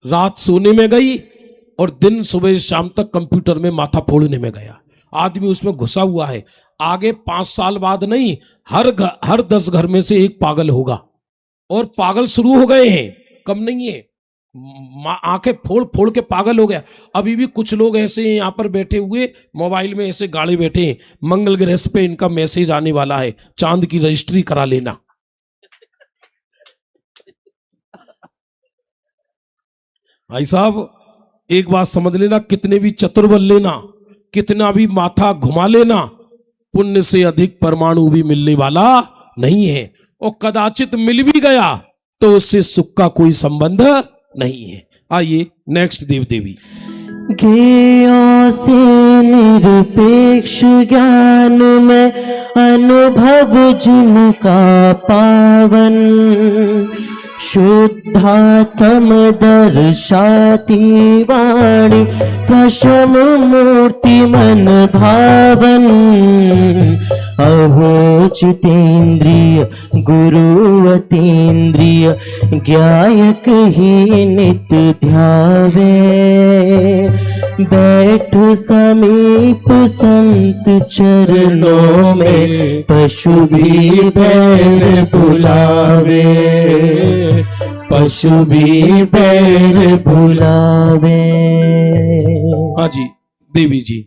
रात सोने में गई और दिन सुबह शाम तक कंप्यूटर में माथा फोड़ने में गया। आदमी उसमें घुसा हुआ है। आगे 5 साल बाद नहीं, हर 10 घर में से एक पागल होगा, और पागल शुरू हो गए हैं, कम नहीं है। आंखें फोड़ फोड़ के पागल हो गया। अभी भी कुछ लोग ऐसे हैं यहाँ पर बैठे हुए, मोबाइल में ऐसे गाड़े बैठे हैं, मंगल ग्रह पे इनका मैसेज आने वाला है, चांद की रजिस्ट्री करा लेना। भाई साहब एक बात समझ लेना, कितने भी चतुर बन लेना, कितना भी माथा घुमा लेना, पुण्य से अधिक परमाणु भी मिलने वाला नहीं है। और कदाचित मिल भी गया तो उससे सुख का कोई संबंध नहीं है। आइए नेक्स्ट देव देवी। ज्ञेयों से निरपेक्ष ज्ञान में अनुभव जिनका पावन, शुद्धात्म दर्शाती वाणी प्रशम मूर्ति मन भावन। अहो चितेंद्रिय गुरु अतीन्द्रिय ज्ञायक ही नित्य ध्यावे। बैठ समीप संत चरणों में पशु भी बैर बुलावे, पशु भी बैर बुलावे। हाँ जी देवी जी।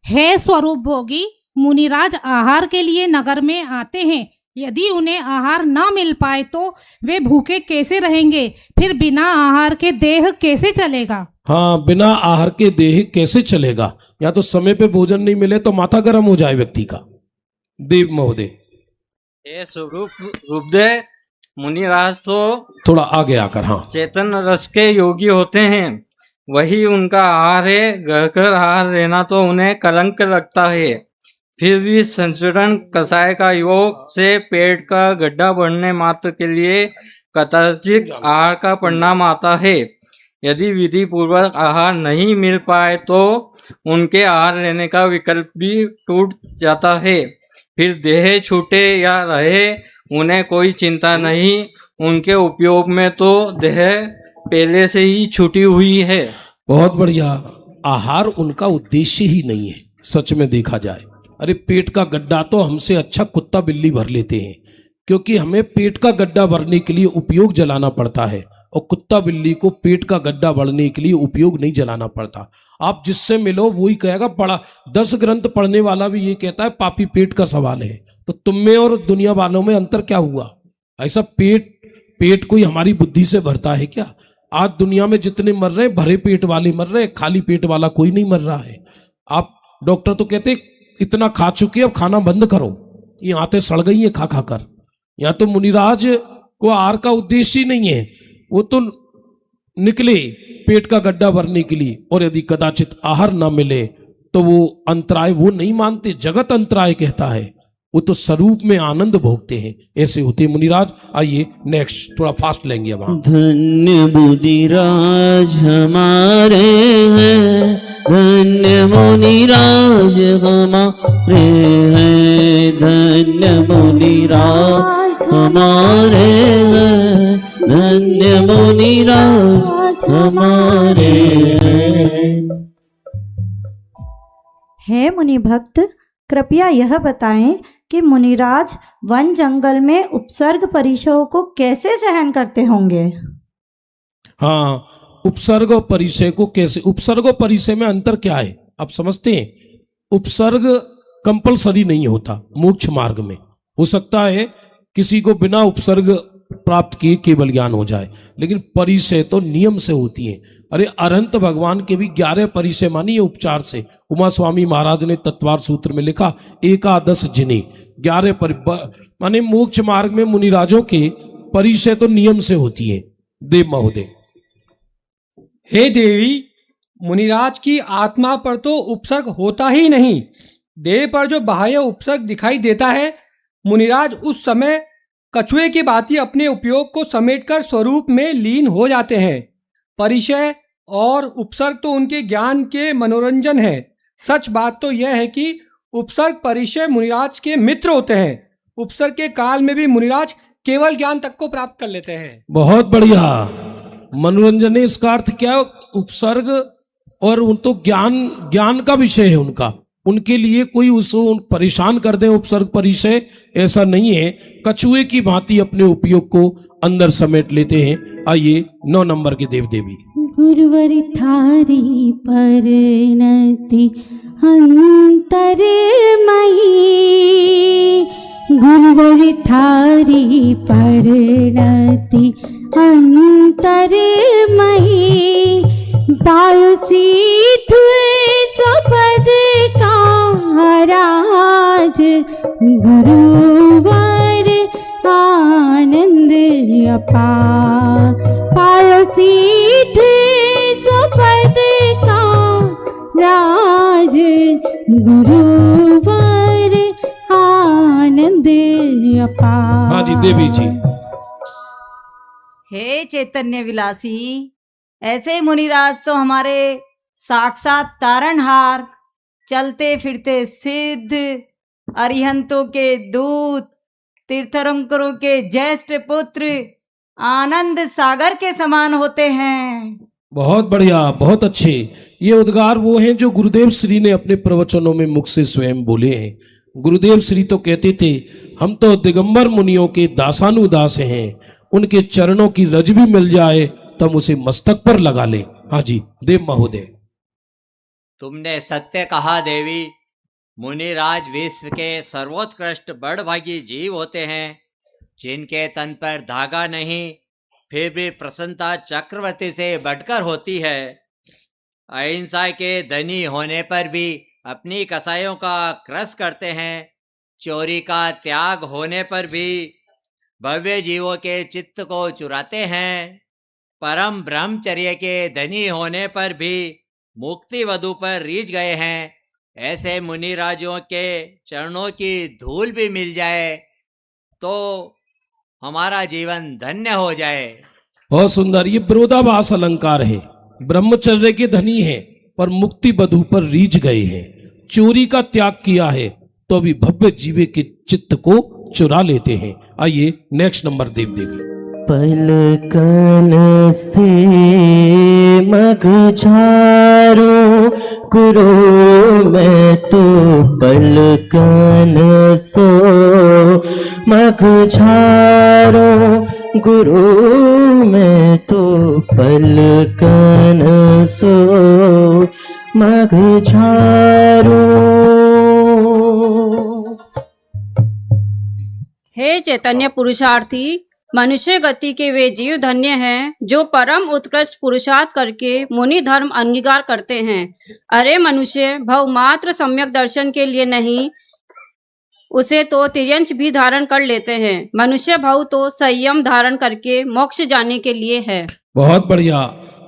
हे स्वरूप भोगी, मुनिराज आहार के लिए नगर में आते हैं। यदि उन्हें आहार न मिल पाए तो वे भूखे कैसे रहेंगे? फिर बिना आहार के देह कैसे चलेगा? हाँ, बिना आहार के देह कैसे चलेगा? या तो समय पे भोजन नहीं मिले तो माथा गर्म हो जाए व्यक्ति का। देव महोदय। ये स्वरूप रूपदेव मुनिराज तो थोड़ा आगे आकर, हाँ। चेतन रस के योगी होते हैं, वही उनका आहार है। घर आहार लेना तो उन्हें कलंक लगता है। फिर भी संशोधन कषाय का योग से पेट का गड्ढा बढ़ने मात्र के लिए कदाचित आहार का परिणाम आता है। यदि विधि पूर्वक आहार नहीं मिल पाए तो उनके आहार लेने का विकल्प भी टूट जाता है। फिर देह छूटे या रहे उन्हें कोई चिंता नहीं, उनके उपयोग में तो देह पहले से ही छूटी हुई है। बहुत बढ़िया। आहार उनका उद्देश्य ही नहीं है सच में देखा जाए। अरे पेट का गड्ढा तो हमसे अच्छा कुत्ता बिल्ली भर लेते हैं, क्योंकि हमें पेट का गड्ढा भरने के लिए उपयोग जलाना पड़ता है और कुत्ता बिल्ली को पेट का गड्ढा भरने के लिए उपयोग नहीं जलाना पड़ता। आप जिससे मिलो वही कहेगा, पढ़ा 10 ग्रंथ पढ़ने वाला भी ये कहता है पापी पेट का सवाल है। तो तुम में और दुनिया वालों में अंतर क्या हुआ? ऐसा पेट कोई हमारी बुद्धि से भरता है क्या? आज दुनिया में जितने मर रहे हैं भरे पेट वाले मर रहे हैं, खाली पेट वाला कोई नहीं मर रहा है। आप डॉक्टर तो कहते इतना खा चुके अब खाना बंद करो, ये आंतें सड़ गई है खा खा कर। यहाँ तो मुनिराज को आहार का उद्देश्य ही नहीं है, वो तो निकले पेट का गड्ढा भरने के लिए, और यदि कदाचित आहार ना मिले तो वो अंतराय वो नहीं मानते, जगत अंतराय कहता है, वो तो स्वरूप में आनंद भोगते हैं। ऐसे होते हैं मुनिराज। आइए नेक्स्ट, थोड़ा फास्ट लेंगे अब हम। धन्य मुनिराज हमारे हैं, धन्य मुनिराज हमारे हैं, धन्य मुनिराज हमारे हैं, धन्य मुनिराज हमारे हैं। हे मुनि भक्त, कृपया यह बताएं कि मुनिराज वन जंगल में उपसर्ग परिचयों को कैसे सहन करते होंगे? हाँ, उपसर्ग और परिचय को कैसे, उपसर्ग और परिचय में अंतर क्या है आप समझते हैं? उपसर्ग कंपलसरी नहीं होता मोक्ष मार्ग में। हो सकता है किसी को बिना उपसर्ग प्राप्त किए केवल ज्ञान हो जाए, लेकिन परिचय तो नियम से होती है। अरे अरहंत भगवान के भी 11 परिचय मानिए उपचार से। उमा स्वामी महाराज ने तत्वार सूत्र में लिखा, एकादश जिने 11 माने मोक्ष मार्ग में मुनिराजों के परिचय तो नियम से होती है। देव महोदय। हे देवी, मुनिराज की आत्मा पर तो उपसर्ग होता ही नहीं, देह पर जो बाह्य उपसर्ग दिखाई देता है, मुनिराज उस समय कछुए की भांति अपने उपयोग को समेटकर स्वरूप में लीन हो जाते हैं। परिचय और उपसर्ग तो उनके ज्ञान के मनोरंजन है। सच बात तो यह है कि उपसर्ग परिचय मुनिराज के मित्र होते हैं। उपसर्ग के काल में भी मुनिराज केवल ज्ञान तक को प्राप्त कर लेते हैं। बहुत बढ़िया। मनोरंजन है, इसका अर्थ क्या है? उपसर्ग और उन तो ज्ञान का विषय है उनका, उनके लिए कोई उसको परेशान कर दे उपसर्ग परिचय, ऐसा नहीं है। कछुए की भांति अपने उपयोग को अंदर समेट लेते हैं। आइए 9 नंबर के देव देवी। गुरुवर थारी परिणति अंतरमयी, गुरुवर थारी परिणति अंतरमयी, पायो सिद्ध सुपद का राज, गुरुवर आनंद अपार, पायो सिद्ध सुपद का राज, गुरुवर आनंद अपार। हाँ जी देवी जी। हे चैतन्य विलासी, ऐसे मुनिराज तो हमारे साक्षात तारणहार, चलते फिरते सिद्ध, अरिहंतों के दूत, तीर्थंकरों के ज्येष्ठ पुत्र, आनंद सागर के समान होते हैं। बहुत बढ़िया, बहुत अच्छे। ये उद्गार वो हैं जो गुरुदेव श्री ने अपने प्रवचनों में मुख से स्वयं बोले हैं। गुरुदेव श्री तो कहते थे, हम तो दिगंबर मुनियों के दासानुदास हैं, उनके चरणों की रज भी मिल जाए तब उसे मस्तक पर लगा ले। हाँ जी देव महोदय। तुमने सत्य कहा देवी, मुनिराज विश्व के सर्वोत्कृष्ट बड़भागी जीव होते हैं, जिनके तन पर धागा नहीं, फिर भी प्रसन्नता चक्रवर्ती से बढ़कर होती है। अहिंसा के धनी होने पर भी अपनी कसाइयों का क्रस करते हैं, चोरी का त्याग होने पर भी भव्य जीवों के चित्त को चुराते हैं, परम ब्रह्मचर्य के धनी होने पर भी मुक्ति वधु पर रीझ गए हैं। ऐसे मुनिराजों के चरणों की धूल भी मिल जाए तो हमारा जीवन धन्य हो जाए। बहुत सुंदर, ये विरोधाभास अलंकार है। ब्रह्मचर्य के धनी है पर मुक्ति बधु पर रीझ गए हैं, चोरी का त्याग किया है तो भी भव्य जीवे के चित्त को चुरा लेते हैं। आइए नेक्स्ट नंबर देव देवी। पलकन से मग झारो गुरु मैं तो पलकन सो मग झारो गुरु मैं तो पलकन सो मग झारो। हे चैतन्य पुरुषार्थी, मनुष्य गति के वे जीव धन्य हैं जो परम उत्कृष्ट पुरुषार्थ करके मुनि धर्म अंगीकार करते हैं। अरे मनुष्य, भव मात्र सम्यक दर्शन के लिए नहीं, उसे तो तिर्यंच भी धारण कर लेते हैं। मनुष्य भव तो संयम धारण करके मोक्ष जाने के लिए है। बहुत बढ़िया।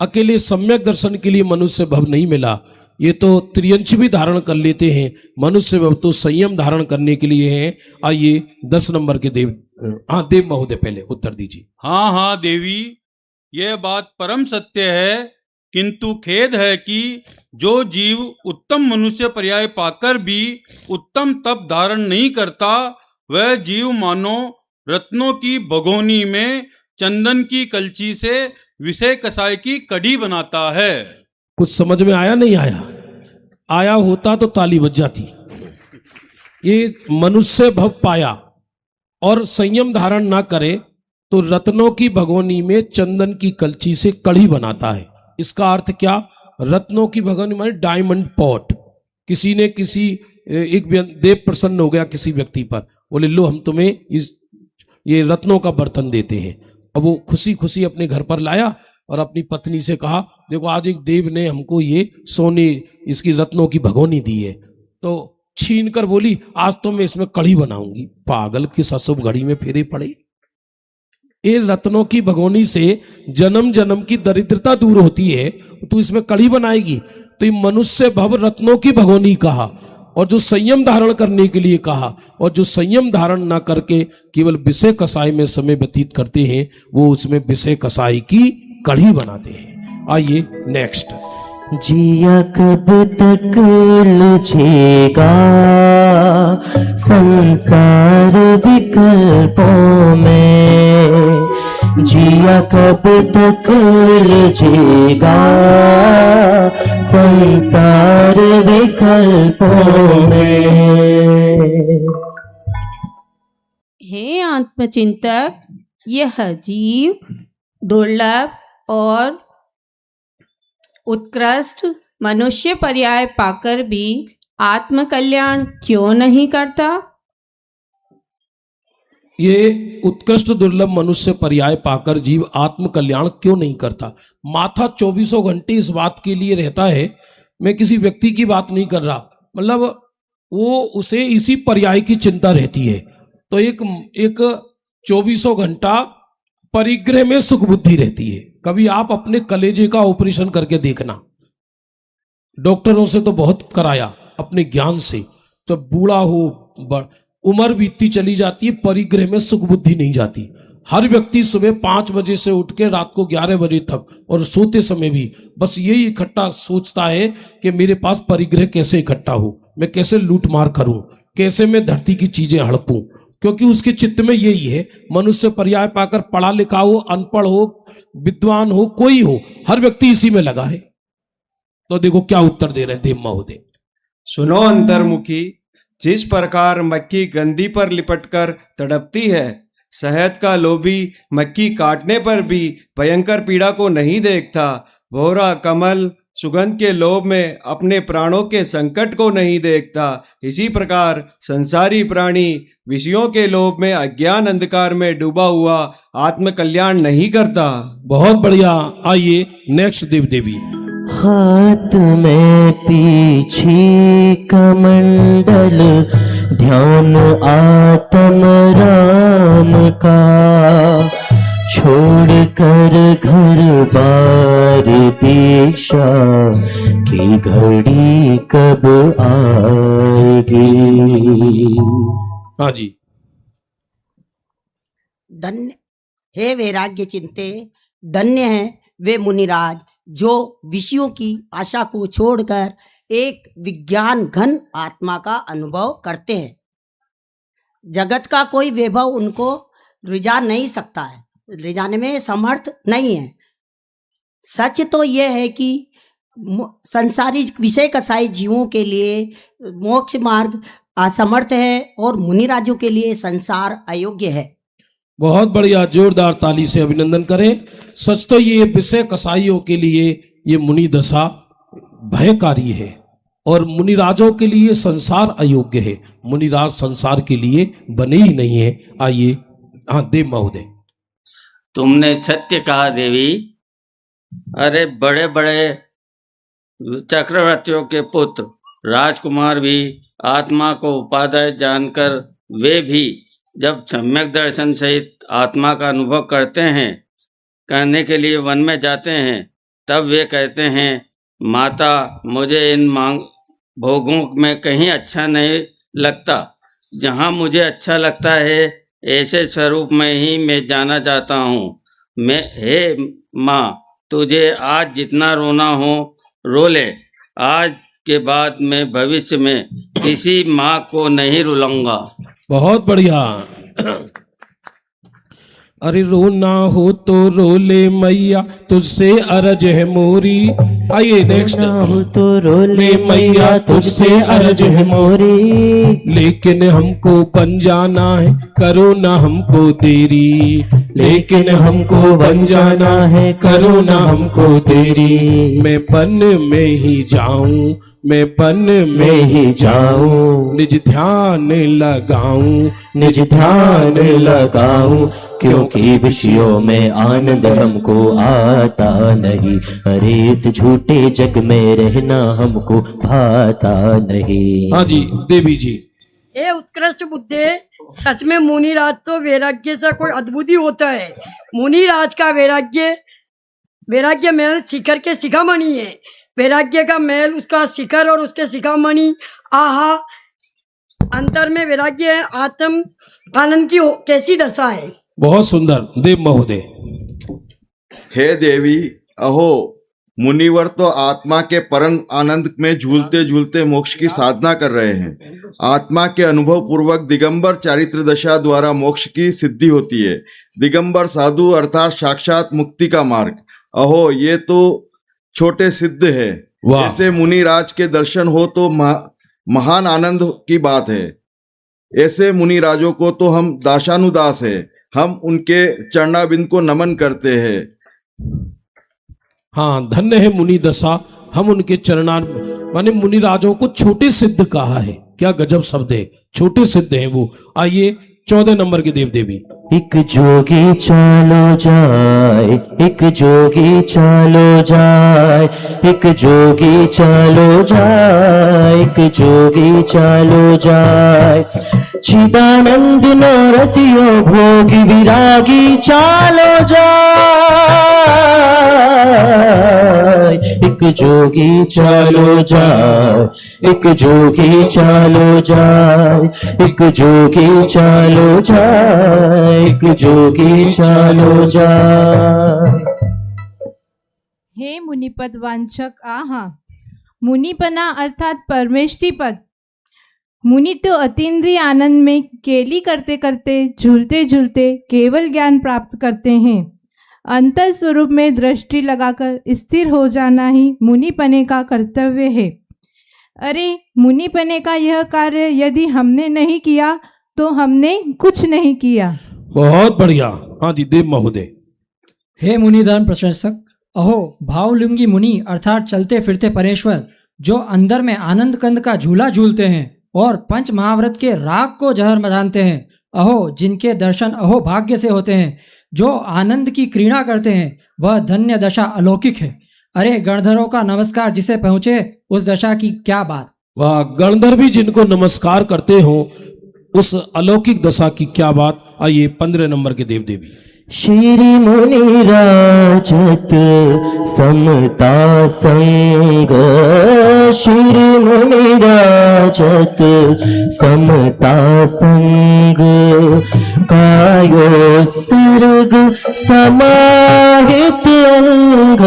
अकेले सम्यक दर्शन के लिए मनुष्य भव नहीं मिला, ये तो त्रियंच भी धारण कर लेते हैं। मनुष्य भव तो संयम धारण करने के लिए है। आइए 10 नंबर के देव देव महोदय पहले उत्तर दीजिए। हाँ देवी, यह बात परम सत्य है, किंतु खेद है कि जो जीव उत्तम मनुष्य पर्याय पाकर भी उत्तम तप धारण नहीं करता, वह जीव मानो रत्नों की भगोनी में चंदन की कलची से विषय कसाय की कड़ी बनाता है। कुछ समझ में आया नहीं आया? आया होता तो ताली बज जाती। ये मनुष्य भव पाया और संयम धारण ना करे तो रत्नों की भगोनी में चंदन की कलची से कड़ी बनाता है। इसका अर्थ क्या? रत्नों की भगोनी माने डायमंड पॉट। किसी ने एक देव प्रसन्न हो गया किसी व्यक्ति पर, बोले लो हम तुम्हें ये रत्नों का बर्तन देते हैं। अब वो खुशी खुशी अपने घर पर लाया और अपनी पत्नी से कहा देखो आज एक देव ने हमको ये सोने इसकी रत्नों की भगोनी दी है। तो छीन कर बोली आज तो मैं इसमें कढ़ी बनाऊंगी। पागल, किस अशुभ घड़ी में फेरे पड़े। ये रत्नों की भगोनी से जन्म जन्म की दरिद्रता दूर होती है, तो इसमें कढ़ी बनाएगी। तो ये मनुष्य भव रत्नों की भगोनी कहा, और जो संयम धारण करने के लिए कहा, और जो संयम धारण ना करके केवल विषय कसाई में समय व्यतीत करते हैं, वो उसमें विषय कसाई की कढ़ी बनाते हैं। आइए नेक्स्ट। जिया कब तक लचेगा संसार विकल्पों में, जिया कब तक लचेगा संसार विकल्पों में। हे आत्मचिंतक, यह जीव दुर्लभ और उत्कृष्ट मनुष्य पर्याय पाकर भी आत्म कल्याण क्यों नहीं करता? ये उत्कृष्ट दुर्लभ मनुष्य पर्याय पाकर जीव आत्म कल्याण क्यों नहीं करता? माथा 24 घंटे इस बात के लिए रहता है। मैं किसी व्यक्ति की बात नहीं कर रहा, मतलब वो उसे इसी पर्याय की चिंता रहती है। तो एक 24 घंटा परिग्रह में सुख बुद्धि रहती है। कभी आप अपने कलेजे का ऑपरेशन करके देखना, डॉक्टरों से तो बहुत कराया अपने ज्ञान से, तो बूढ़ा हो उम्र बीतती चली जाती है, परिग्रह में सुख बुद्धि नहीं जाती। हर व्यक्ति सुबह 5 बजे से उठ के रात को 11 बजे तक और सोते समय भी बस यही इकट्ठा सोचता है कि मेरे पास परिग्रह कैसे इकट्ठा हो, मैं कैसे लूट मार करूं, कैसे मैं धरती की चीजें हड़पूं। क्योंकि उसके चित्त में यही है। मनुष्य पर्याय पाकर पढ़ा लिखा हो, अनपढ़ हो, विद्वान हो, कोई हो, हर व्यक्ति इसी में लगा है। तो देखो क्या उत्तर दे रहे हैं देव महोदय। सुनो अंतर्मुखी, जिस प्रकार मक्खी गंदी पर लिपटकर तड़पती है, शहद का लोभी मक्खी काटने पर भी भयंकर पीड़ा को नहीं देखता, भौरा कमल सुगंध के लोभ में अपने प्राणों के संकट को नहीं देखता, इसी प्रकार संसारी प्राणी विषयों के लोभ में अज्ञान अंधकार में डूबा हुआ आत्म कल्याण नहीं करता। बहुत बढ़िया। आइए नेक्स्ट देव देवी। हाथ में पीछे कमंडल ध्यान आत्म राम का, छोड़ कर घर बार दीक्षा की घड़ी कब आएगी। हाँ जी। धन्य हे वैराग्य चिंते, धन्य है वे मुनिराज जो विषयों की आशा को छोड़कर एक विज्ञान घन आत्मा का अनुभव करते हैं। जगत का कोई वैभव उनको रिझा नहीं सकता है, रिझाने में समर्थ नहीं है। सच तो यह है कि संसारी विषय कसाई जीवों के लिए मोक्ष मार्ग असमर्थ है और मुनिराजों के लिए संसार अयोग्य है। बहुत बढ़िया, जोरदार ताली से अभिनंदन करें। सच तो ये विषय कसाईयों के लिए ये मुनि दशा भयकारी है और मुनिराजों के लिए संसार अयोग्य है। मुनिराज संसार के लिए बने ही नहीं है। आइए, हाँ देव महोदय। तुमने सत्य कहा देवी। अरे बड़े बड़े चक्रवर्तियों के पुत्र राजकुमार भी आत्मा को उपादेय जानकर वे भी जब सम्यक दर्शन सहित आत्मा का अनुभव करने के लिए वन में जाते हैं, तब वे कहते हैं, माता मुझे इन भोगों में कहीं अच्छा नहीं लगता। जहाँ मुझे अच्छा लगता है ऐसे स्वरूप में ही मैं जाना चाहता हूँ। मैं हे माँ, तुझे आज जितना रोना हो रो ले। आज के बाद मैं भविष्य में किसी माँ को नहीं रुलाऊंगा। बहुत बढ़िया। अरे रोना हो तो रो ले मैया, तुझसे अरज है मोरी। आइए नेक्स्ट। हो तो रो ले मैया, तुझसे अर्ज है मोरी। लेकिन हमको बन जाना है, करो ना हमको देरी। लेकिन हमको बन जाना है, करो ना हमको देरी। मैं बन में ही जाऊं, मैं बन में ही जाऊं, निज ध्यान लगाऊं, निज ध्यान लगाऊं। क्योंकि विषयों में आनंद हमको आता नहीं। अरे इस झूठे जग में रहना हमको भाता नहीं। हाँ जी देवी जी। ये उत्कृष्ट बुद्धे, सच में मुनिराज तो वैराग्य से कोई अद्भुत ही होता है। मुनिराज का वैराग्य महल शिखर के शिखामणि है। वैराग्य का महल उसका शिखर और उसके शिखामणि। आहा, अंतर में वैराग्य है। आत्म आनंद की कैसी दशा है। बहुत सुंदर देव महोदय। हे देवी, अहो मुनिवर तो आत्मा के परम आनंद में झूलते झूलते मोक्ष की साधना कर रहे हैं। आत्मा के अनुभव पूर्वक दिगंबर चारित्र दशा द्वारा मोक्ष की सिद्धि होती है। दिगंबर साधु अर्थात साक्षात मुक्ति का मार्ग। अहो ये तो छोटे सिद्ध है। ऐसे मुनिराज के दर्शन हो तो महान आनंद की बात है। ऐसे मुनिराजों को तो हम दासानुदास है। हम उनके चरणाबिंद को नमन करते हैं। हाँ, धन्य है मुनि दशा। हम उनके चरणा माने मुनिराजों को छोटे सिद्ध कहा है। क्या गजब शब्द है, छोटे सिद्ध है वो। आइए 14 नंबर के देव देवी। एक जोगी चालो जाए, एक जोगी चालो जाए, एक जोगी चालो जाए, एक जोगी चालो जाए। चिदानंद नो रसियो भोगी विरागी चालो जाए। एक जोगी चालो जाए, एक जोगी चालो जाए, एक जोगी चालो जाए, एक जोगी चालो जाए। हे मुनिपद वांछक आहा, मुनिपना अर्थात परमेष्टि पद। मुनि तो अतीन्द्रिय आनंद में केली करते करते झूलते झूलते केवल ज्ञान प्राप्त करते हैं। अंतर स्वरूप में दृष्टि लगाकर स्थिर हो जाना ही मुनिपने का कर्तव्य है। अरे मुनिपने का यह कार्य यदि हमने नहीं किया तो हमने कुछ नहीं किया। बहुत बढ़िया। हाँ जी देव महोदय। हे मुनिधर्म प्रशंसक, अहो भावलिंगी मुनि अर्थात चलते फिरते परेश्वर, जो अंदर में आनंद कंद का झूला झूलते हैं और पंच महाव्रत के राग को जहर मधानते हैं। अहो जिनके दर्शन अहो भाग्य से होते हैं, जो आनंद की क्रीड़ा करते हैं, वह धन्य दशा अलौकिक है। अरे गणधरों का नमस्कार जिसे पहुँचे उस दशा की क्या बात। वह गणधर भी जिनको नमस्कार करते हो उस अलौकिक दशा की क्या बात, आइए 15 नंबर के देव देवी। श्री मुनि राजत समता संग, श्री मुनि राजत समता संग, कायो सर्ग समाहित अंग,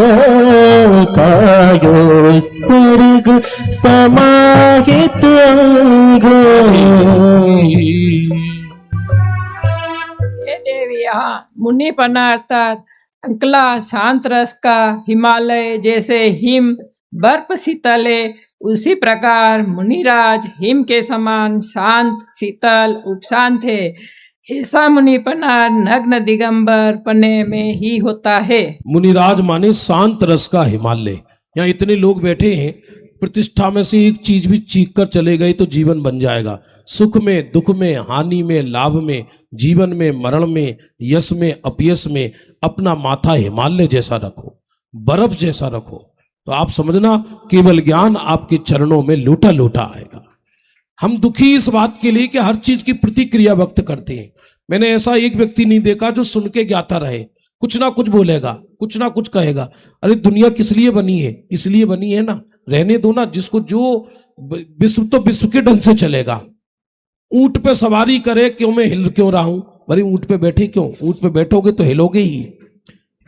कायो सर्ग समाहित अंग। हे देवी, यहाँ मुनिपना अर्थात अंकला शांत रस का हिमालय जैसे हिम बर्फ शीतल है, उसी प्रकार मुनिराज हिम के समान शांत शीतल उपशांत है। ऐसा मुनिपना नग्न दिगंबर पने में ही होता है। मुनिराज माने शांत रस का हिमालय। यहाँ इतने लोग बैठे हैं, प्रतिष्ठा में से एक चीज भी चीख कर चले गए तो जीवन बन जाएगा। सुख में, दुख में, हानि में, लाभ में, जीवन में, मरण में, यश में, अपयश में अपना माथा हिमालय जैसा रखो, बर्फ जैसा रखो, तो आप समझना केवल ज्ञान आपके चरणों में लोटा लोटा आएगा। हम दुखी इस बात के लिए कि हर चीज की प्रतिक्रिया व्यक्त करते हैं। मैंने ऐसा एक व्यक्ति नहीं देखा जो सुन के ज्ञाता रहे, कुछ ना कुछ बोलेगा, कुछ ना कुछ कहेगा। अरे दुनिया किस लिए बनी है? इसलिए बनी है ना, रहने दो ना। जिसको जो विश्व तो विश्व के ढंग से चलेगा। ऊंट पे सवारी करे, क्यों मैं हिल क्यों रहा हूं? अरे ऊंट पे बैठे क्यों? ऊंट पे बैठोगे तो हिलोगे ही।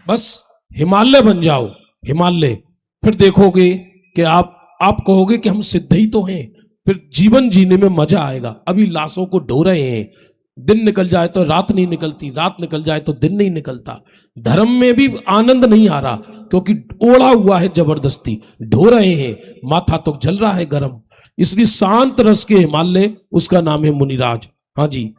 बस हिमालय बन जाओ, हिमालय। फिर देखोगे कि आप कहोगे कि हम सिद्ध ही तो हैं। फिर जीवन जीने में मजा आएगा। अभी लाशों को ढो रहे हैं, दिन निकल जाए तो रात नहीं निकलती, रात निकल जाए तो दिन नहीं निकलता। धर्म में भी आनंद नहीं आ रहा क्योंकि ओढ़ा हुआ है जबरदस्ती, ढो रहे हैं, माथा तो जल रहा है गर्म। इसलिए शांत रस के हिमालय, उसका नाम है मुनिराज। हाँ जी।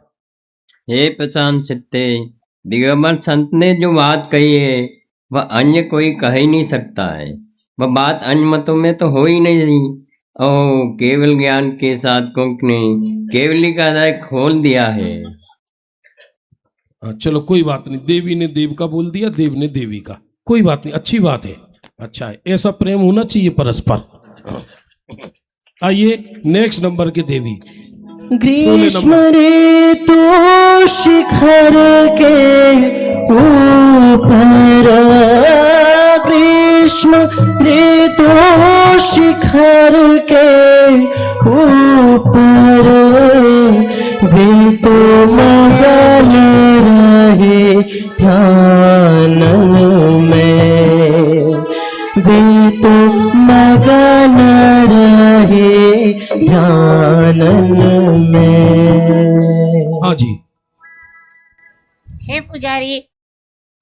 हे प्रशांत चित्ते, दिगंबर संत ने जो बात कही है वह अन्य कोई कह ही नहीं सकता है। वह बात अन्य मतों में तो हो ही नहीं। ओ केवल ज्ञान के साथ कुंक ने केवली का द्वार खोल दिया है। चलो कोई बात नहीं, देवी ने देव का बोल दिया, देव ने देवी का, कोई बात नहीं, अच्छी बात है, अच्छा है। ऐसा प्रेम होना चाहिए परस्पर। आइए नेक्स्ट नंबर के देवी। ग्रीष्म ऋतु शिखर के ऊपर, ग्रीष्म ऋतु शिखर के ऊपर, वे तो मगन रहे ध्यान में, वे तो मगन रहे ध्यान में। हाँ जी। हे पुजारी,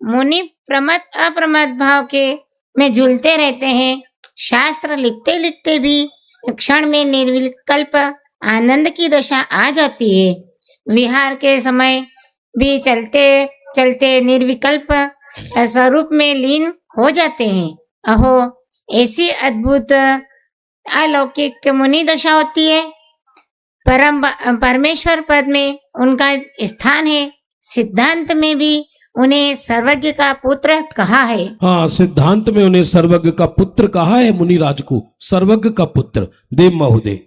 मुनि प्रमद अप्रमद भाव के में झूलते रहते हैं। शास्त्र लिखते लिखते भी क्षण में निर्विकल्प आनंद की दशा आ जाती है। विहार के समय भी चलते चलते निर्विकल्प स्वरूप में लीन हो जाते हैं। अहो, ऐसी अद्भुत अलौकिक मुनि दशा होती है। परमेश्वर पद में उनका स्थान है। सिद्धांत में भी उन्हें सर्वज्ञ का पुत्र कहा है। हाँ, सिद्धांत में उन्हें सर्वज्ञ का पुत्र कहा है। मुनिराज को सर्वज्ञ का पुत्र। देव महोदय।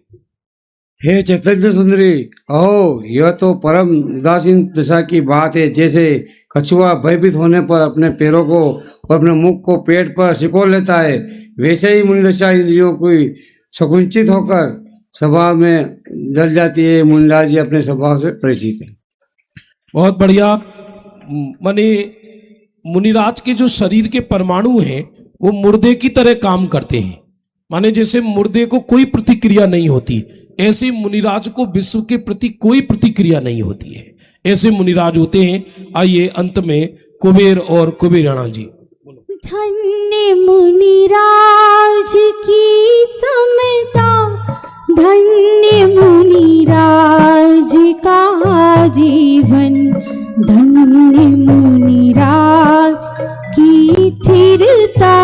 हे चैतन्य सुंदरी, अहो यह तो परम उदासीन दशा की बात है। जैसे कछुआ भयभीत होने पर अपने पैरों को और अपने मुख को पेट पर सिकोड़ लेता है, वैसे ही मुनिदशा इंद्रियों की संकुचित होकर स्वभाव में डल जाती है। मुनिराज जी अपने स्वभाव से परिचित है। बहुत बढ़िया। माने मुनिराज के जो शरीर के परमाणु हैं वो मुर्दे की तरह काम करते हैं। माने जैसे मुर्दे को कोई प्रतिक्रिया नहीं होती, ऐसे मुनिराज को विश्व के प्रति कोई प्रतिक्रिया नहीं होती है। ऐसे मुनिराज होते हैं। आइए अंत में कुबेर और कुबेराणा जी। धन्य मुनिराज की समता, धन्य मुनिराज का जीवन, धन्य मुनिराज की स्थिरता,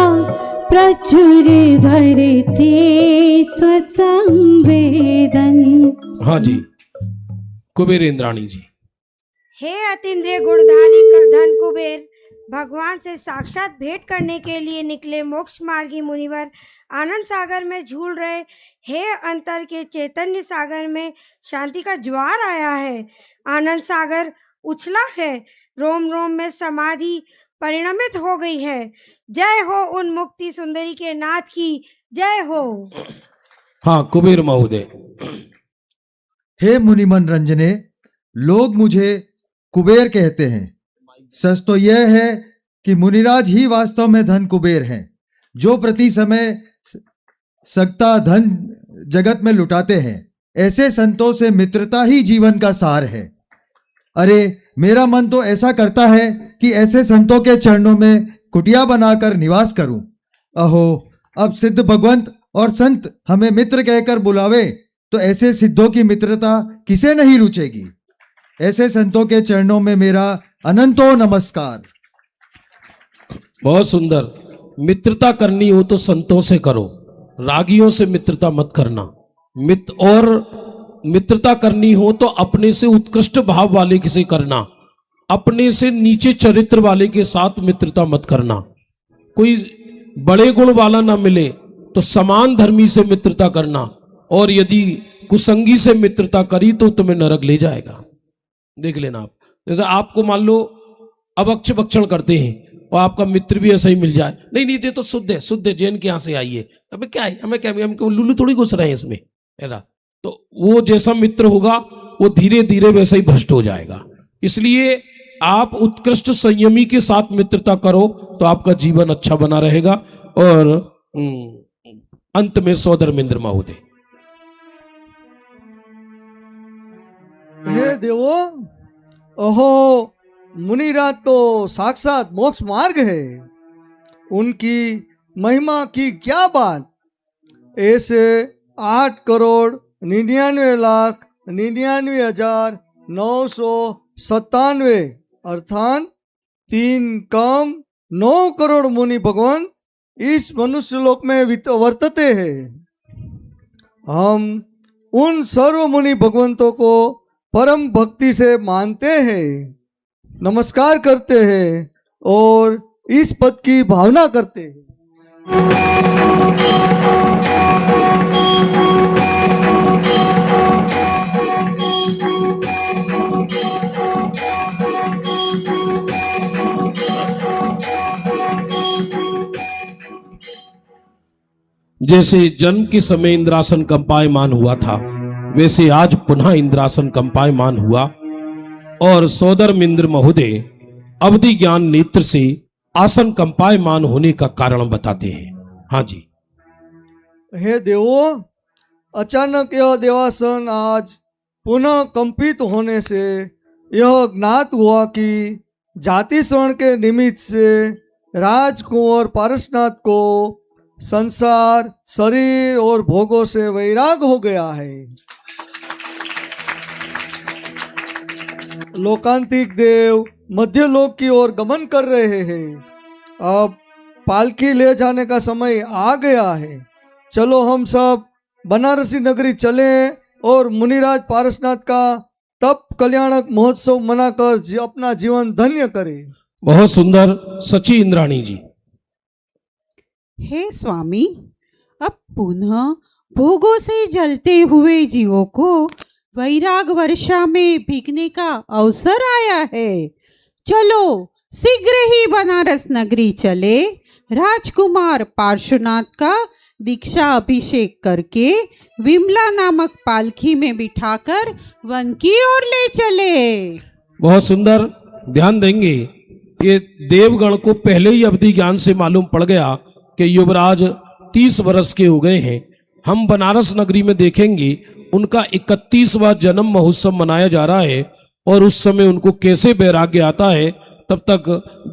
प्रचुर भरते स्वसंवेदन। हाँ जी, कुबेर इंद्राणी जी। हे अतीन्द्रिय गुणधारी धन कुबेर, भगवान से साक्षात भेंट करने के लिए निकले मोक्ष मार्गी मुनिवर, आनंद सागर में झूल रहे, हे अंतर के चैतन्य सागर में शांति का ज्वार आया है। आनंद सागर उछला है, रोम रोम में समाधि परिणमित हो गई है। जय हो उन मुक्ति सुंदरी के नाथ की, जय हो। हाँ, कुबेर महोदय। हे मुनिमन रंजने, लोग मुझे कुबेर कहते हैं। सच तो यह है कि मुनिराज ही वास्तव में धन कुबेर हैं, जो प्रति समय सकता धन जगत में लुटाते हैं। ऐसे संतों से मित्रता ही जीवन का सार है। अरे मेरा मन तो ऐसा करता है कि ऐसे संतों के चरणों में कुटिया बनाकर निवास करूं। अहो, अब सिद्ध भगवंत और संत हमें मित्र कहकर बुलावे तो ऐसे सिद्धों की मित्रता किसे नहीं रुचेगी। ऐसे संतों के चरणों में मेरा अनंतो नमस्कार। बहुत सुंदर। मित्रता करनी हो तो संतों से करो, रागियों से मित्रता मत करना। मित्रता करनी हो तो अपने से उत्कृष्ट भाव वाले किसे करना, अपने से नीचे चरित्र वाले के साथ मित्रता मत करना। कोई बड़े गुण वाला ना मिले तो समान धर्मी से मित्रता करना, और यदि कुसंगी से मित्रता करी तो तुम्हें नरक ले जाएगा। देख लेना आप, जैसे आपको मान लो अभक्ष भक्षण करते हैं और आपका मित्र भी ऐसा ही मिल जाए, नहीं नहीं, ये तो शुद्ध है, जैन के यहाँ से आई है, हमें क्या है, हमें क्या, हम लुल्लू थोड़ी घुस रहे हैं इसमें, ऐसा। तो वो जैसा मित्र होगा वो धीरे धीरे वैसा ही भ्रष्ट हो जाएगा। इसलिए आप उत्कृष्ट संयमी के साथ मित्रता करो तो आपका जीवन अच्छा बना रहेगा। और अंत में सौधर्मेंद्र महोदय। हे देवो, अहो मुनिराज तो साक्षात मोक्ष मार्ग है, उनकी महिमा की क्या बात। ऐसे 8,99,99,997 अर्थात 3 कम 9 करोड़ मुनि भगवान इस मनुष्य लोक में वर्तते हैं। हम उन सर्व मुनि भगवंतों को परम भक्ति से मानते हैं, नमस्कार करते हैं और इस पद की भावना करते हैं। जैसे जन्म के समय इंद्रासन कंपायमान हुआ था, वैसे आज पुनः इंद्रासन कंपायमान हुआ और सौधर्मेंद्र महोदय अवधि ज्ञान नेत्र से आसन कंपायमान होने का कारण बताते हैं। हाँ जी। हे देवो, अचानक यह देवासन आज पुनः कंपित होने से यह ज्ञात हुआ कि जाति स्वर्ण के निमित्त से राजकुंवर पारसनाथ को संसार, शरीर और भोगों से वैराग हो गया है। लोकांतिक देव मध्यलोक की ओर गमन कर रहे हैं। अब पालकी ले जाने का समय आ गया है। चलो हम सब बनारसी नगरी चलें और मुनिराज पारसनाथ का तप कल्याणक महोत्सव मनाकर अपना जीवन धन्य करें। बहुत सुंदर। सची इंद्राणी जी। हे स्वामी, अब पुनः भोगों से जलते हुए जीवों को वैराग वर्षा में भीगने का अवसर आया है। चलो शीघ्र ही बनारस नगरी चले, राजकुमार पार्श्वनाथ का दीक्षा अभिषेक करके विमला नामक पालकी में बिठाकर वन की ओर ले चले। बहुत सुंदर। ध्यान देंगे, ये देवगण को पहले ही अवधि ज्ञान से मालूम पड़ गया कि युवराज 30 वर्ष के हो गए हैं। हम बनारस नगरी में देखेंगे उनका 31वां जन्म महोत्सव मनाया जा रहा है और उस समय उनको कैसे वैराग्य आता है। तब तक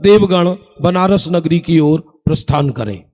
देवगण बनारस नगरी की ओर प्रस्थान करें।